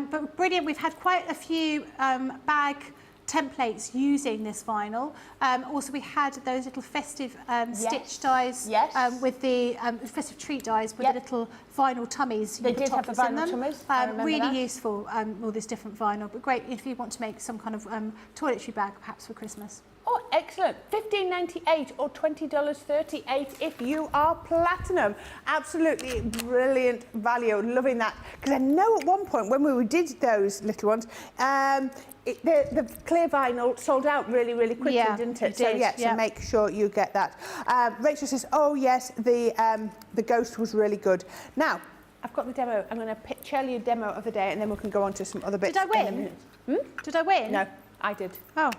But brilliant. We've had quite a few bag templates using this vinyl. Also, we had those little festive stitch dies with the festive treat dies with the little vinyl tummies. They did have the vinyl tummies. Really useful, all this different vinyl, but great if you want to make some kind of toiletry bag, perhaps for Christmas. Or excellent. $15.98 or $20.38 if you are platinum. Absolutely brilliant value. Loving that. Because I know at one point when we did those little ones, the clear vinyl sold out really, really quickly, didn't it? So so make sure you get that. Rachel says, oh yes, the ghost was really good. Now, I've got the demo. I'm going to tell you a demo of the day, and then we can go on to some other bits. Did I win? Did I win? No, I did. Oh.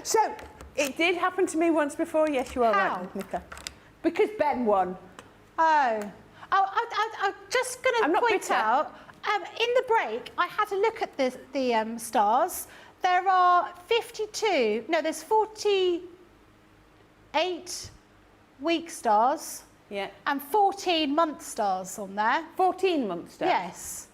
So, it did happen to me once before. Yes, you are right, Nicola. Because Ben won. Oh. I'm just going to point out, in the break, I had a look at the stars. There are there's 48 week stars. Yeah. And 14 month stars on there. 14 month stars? Yes.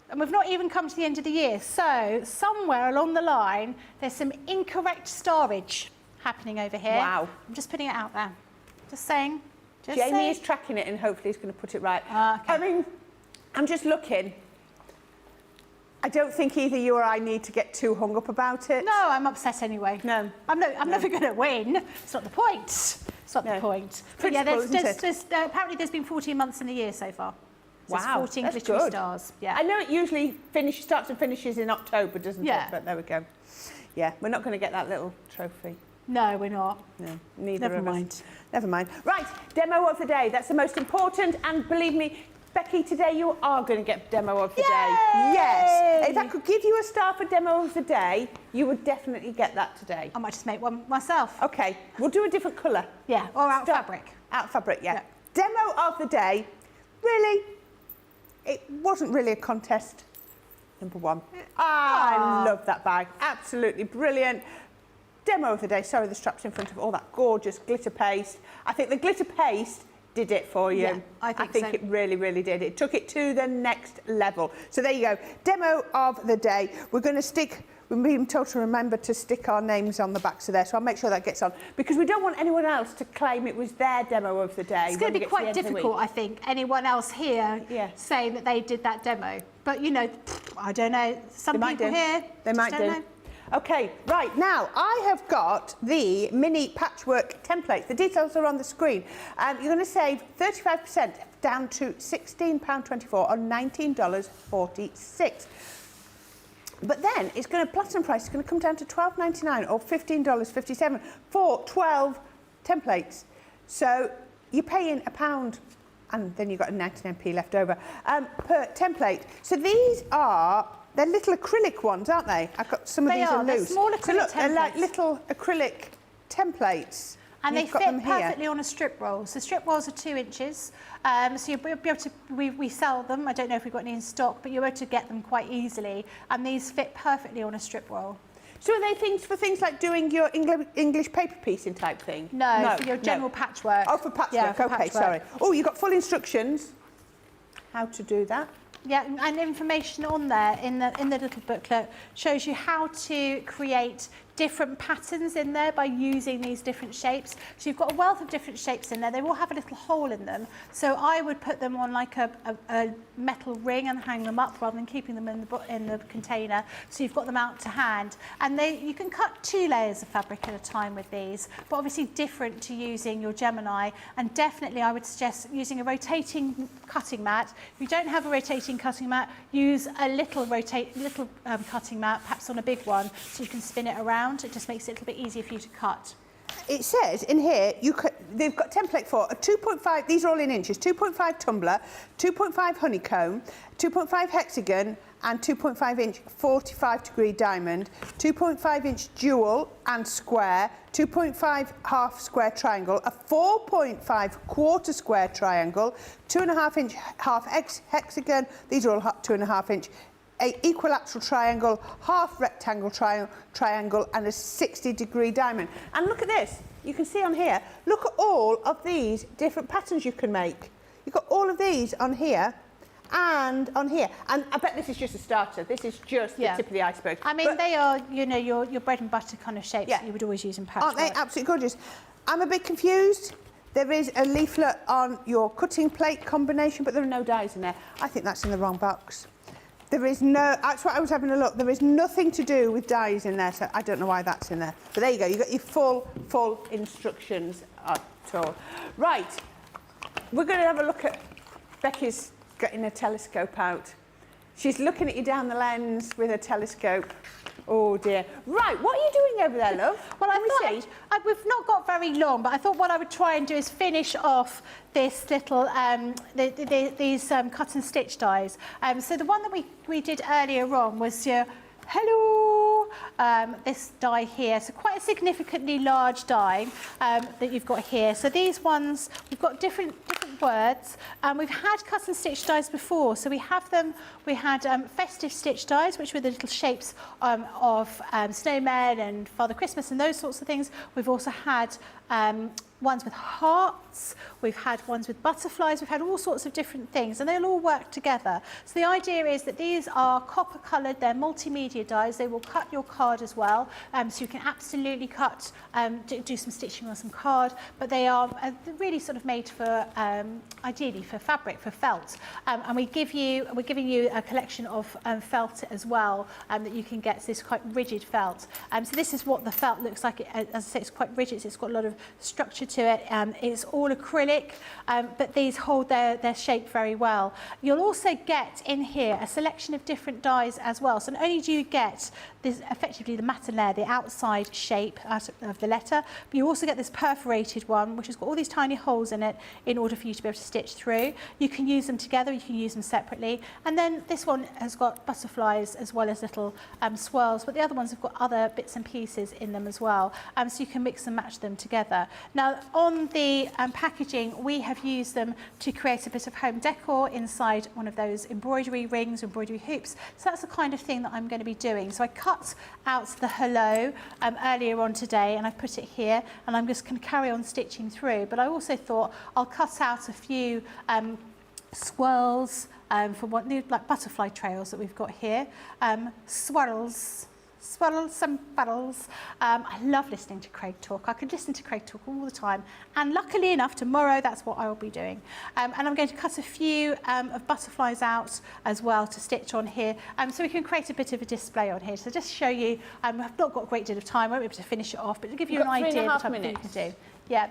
And we've not even come to the end of the year. So somewhere along the line, there's some incorrect starage happening over here. Wow. I'm just putting it out there. Just saying. Jamie is tracking it and hopefully he's going to put it right. Okay. I mean, I'm just looking. I don't think either you or I need to get too hung up about it. No, I'm upset anyway. No. I'm never going to win. It's not the point. It's not the point. But yeah, apparently there's been 14 months in the year so far. So Wow, 14 that's glittery good. stars. Yeah. I know it usually starts and finishes in October, doesn't it? But there we go. Yeah, we're not going to get that little trophy. No, we're not. No, neither Never of mind. us. Never mind. Right, demo of the day. That's the most important. And believe me, Becky, today you are going to get demo of the day. Yes. If I could give you a star for demo of the day, you would definitely get that today. I might just make one myself. Okay, we'll do a different colour. Yeah, or out fabric. Out fabric, yeah. Demo of the day. Really, it wasn't really a contest. Number one. I love that bag. Absolutely brilliant. Demo of the day. Sorry, the strap's in front of all that gorgeous glitter paste. I think the glitter paste did it for you. Yeah, I think so. It really, really did. It took it to the next level. So there you go. Demo of the day. We're going to stick, we've been told to remember to stick our names on the backs of there, so I'll make sure that gets on. Because we don't want anyone else to claim it was their demo of the day. It's going to be quite difficult, I think, anyone else here saying that they did that demo. But, you know, I don't know. Some people here They might don't do. know. Okay, right, now I have got the mini patchwork template. The details are on the screen. You're going to save 35% down to £16.24 on $19.46. But then it's going to, platinum price is going to come down to $12.99 or $15.57 for 12 templates. So you're paying £1 and then you've got a 99p left over per template. So these are, they're little acrylic ones, aren't they? I've got some of these are loose. They're small acrylic so look, templates. they're like little acrylic templates. And You've they got fit them here. perfectly on a strip roll. So strip rolls are 2 inches. So you'll be able to, we sell them. I don't know if we've got any in stock, but you're able to get them quite easily. And these fit perfectly on a strip roll. So are they things for things like doing your English paper piecing type thing? No, for your general patchwork. Oh, for patchwork, Yeah, for okay, patchwork. sorry. Oh, you've got full instructions how to do that. Yeah, and information on there in the little booklet shows you how to create different patterns in there by using these different shapes. So you've got a wealth of different shapes in there. They all have a little hole in them. So I would put them on like a metal ring and hang them up rather than keeping them in the container. So you've got them out to hand. And you can cut 2 layers of fabric at a time with these, but obviously different to using your Gemini. And definitely I would suggest using a rotating cutting mat. If you don't have a rotating cutting mat, use a little cutting mat, perhaps on a big one, so you can spin it around. It just makes it a little bit easier for you to cut. It says in here, they've got template for a 2.5, these are all in inches, 2.5 tumbler, 2.5 honeycomb, 2.5 hexagon, and 2.5 inch 45 degree diamond, 2.5 inch jewel and square, 2.5 half square triangle, a 4.5 quarter square triangle, 2.5 inch half hexagon, these are all 2.5 inch, a equilateral triangle, half rectangle triangle, and a 60 degree diamond. And look at this, you can see on here, look at all of these different patterns you can make. You've got all of these on here and on here. And I bet this is just a starter. This is just the tip of the iceberg. I mean, they are, you know, your bread and butter kind of shapes that you would always use in patchwork. Aren't they absolutely gorgeous? I'm a bit confused. There is a leaflet on your cutting plate combination, but there are no dies in there. I think that's in the wrong box. There is no, that's what I was having a look, there is nothing to do with dyes in there, so I don't know why that's in there. But there you go, you've got your full instructions at all. Right, we're going to have a look at Becky's getting a telescope out. She's looking at you down the lens with a telescope. Oh dear. Right, what are you doing over there, love? Well, we've not got very long, but I thought what I would try and do is finish off this little, these cut and stitch dies. So the one that we did earlier on was your hello, this die here. So quite a significantly large die that you've got here. So these ones, we've got different words. We've had cut and stitch dies before. So we have them, we had festive stitch dies, which were the little shapes of snowmen and Father Christmas and those sorts of things. We've also had ones with hearts, we've had ones with butterflies, we've had all sorts of different things, and they'll all work together. So the idea is that these are copper coloured, they're multimedia dies, they will cut your card as well, so you can absolutely cut, do some stitching on some card, but they are really sort of made for, ideally for fabric, for felt, and we're giving you a collection of felt as well, that you can get this quite rigid felt. So this is what the felt looks like. As I say, it's quite rigid, it's got a lot of structure to it. It's all acrylic, but these hold their shape very well. You'll also get in here a selection of different dies as well. So not only do you get this, effectively the matin the outside shape out of the letter, but you also get this perforated one, which has got all these tiny holes in it in order for you to be able to stitch through. You can use them together, you can use them separately. And then this one has got butterflies as well as little swirls, but the other ones have got other bits and pieces in them as well. So you can mix and match them together. Now, on the packaging, we have used them to create a bit of home decor inside one of those embroidery rings, embroidery hoops. So that's the kind of thing that I'm going to be doing. So I cut out the hello earlier on today, and I put it here, and I'm just going to carry on stitching through. But I also thought I'll cut out a few swirls for what like butterfly trails that we've got here. Swirls, some puddles. I love listening to Craig talk. I could listen to Craig talk all the time. And luckily enough, tomorrow, that's what I will be doing. And I'm going to cut a few of butterflies out as well to stitch on here. So we can create a bit of a display on here. So just show you, I've not got a great deal of time. I won't be able to finish it off, but to give you an idea of the type of thing you can do. Yeah,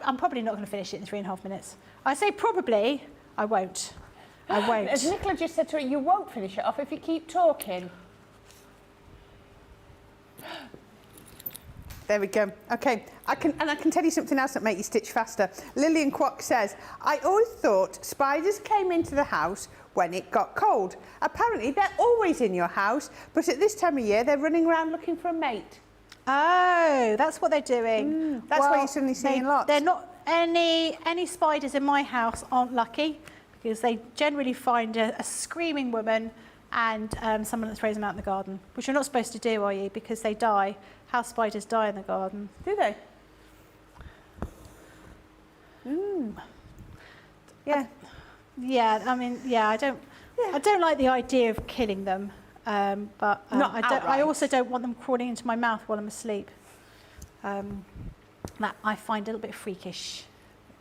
I'm probably not going to finish it in 3.5 minutes. I say probably, I won't. I won't. As Nicola just said to her, you won't finish it off if you keep talking. There we go. Okay, I can tell you something else that makes you stitch faster. Lillian Kwok says, I always thought spiders came into the house when it got cold. Apparently they're always in your house, but at this time of year they're running around looking for a mate. Oh, that's what they're doing. That's why you're suddenly seeing lots. They're not any spiders in my house aren't lucky, because they generally find a screaming woman and someone that throws them out in the garden, which you're not supposed to do, are you? Because they die. House spiders die in the garden. Do they? Yeah. I mean, I don't like the idea of killing them, but I also don't want them crawling into my mouth while I'm asleep. That I find a little bit freakish.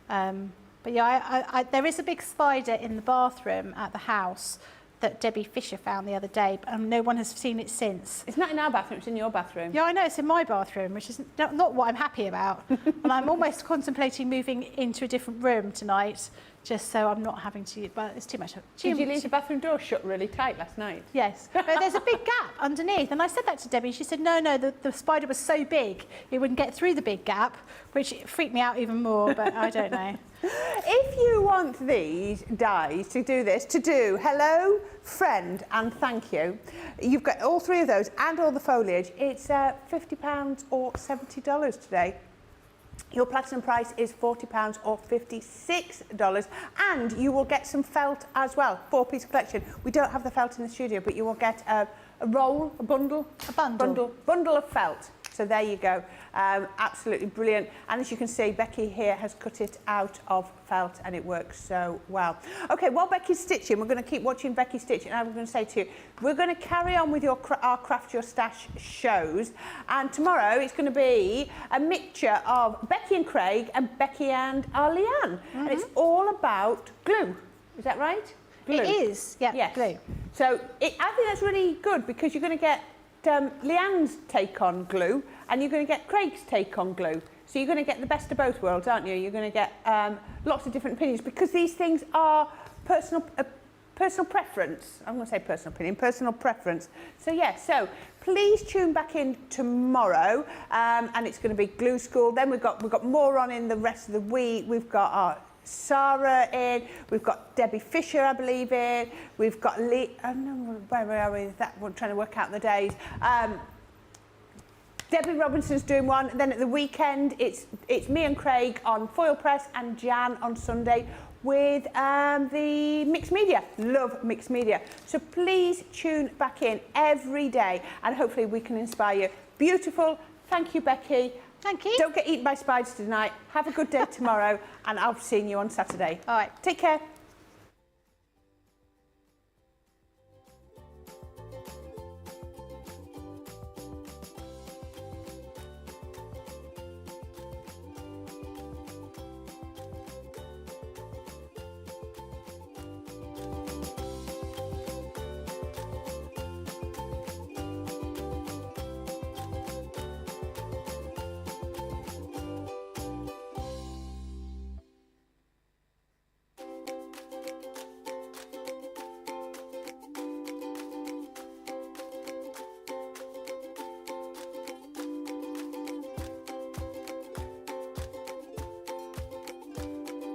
But yeah, there is a big spider in the bathroom at the house that Debbie Fisher found the other day, but no one has seen it since. It's not in our bathroom, it's in your bathroom. Yeah, I know, it's in my bathroom, which is not what I'm happy about. And I'm almost contemplating moving into a different room tonight, just so I'm not having to, but it's too much. Did you leave the bathroom door shut really tight last night? Yes, but there's a big gap underneath, and I said that to Debbie. She said, no, the spider was so big, it wouldn't get through the big gap, which freaked me out even more, but I don't know. If you want these dies to do this, to do hello, friend and thank you, you've got all three of those and all the foliage. It's £50 or $70 today. Your platinum price is £40 or $56, and you will get some felt as well, 4-piece collection. We don't have the felt in the studio, but you will get a roll, a bundle of felt. So there you go, absolutely brilliant. And as you can see, Becky here has cut it out of felt and it works so well. Okay, while Becky's stitching, we're going to keep watching Becky stitch, and I'm going to say to you, we're going to carry on with our Craft Your Stash shows, and tomorrow it's going to be a mixture of Becky and Craig and Becky and Arleanne, and it's all about glue. Is that right? glue. It is, yeah, yes. glue. So I think that's really good because you're going to get Leanne's take on glue and you're going to get Craig's take on glue. So you're going to get the best of both worlds, aren't you? You're going to get lots of different opinions because these things are personal preference. I'm going to say personal opinion, personal preference. So yeah, so please tune back in tomorrow, and it's going to be Glue School. Then we've got more on in the rest of the week. We've got our Sarah in. We've got Debbie Fisher, I believe, in. We've got Lee. I don't know where are we? That one trying to work out the days. Debbie Robinson's doing one. And then at the weekend, it's me and Craig on Foil Press and Jan on Sunday with the mixed media. Love mixed media. So please tune back in every day and hopefully we can inspire you. Beautiful. Thank you, Becky. Thank you. Don't get eaten by spiders tonight. Have a good day tomorrow and I'll be seeing you on Saturday. All right. Take care.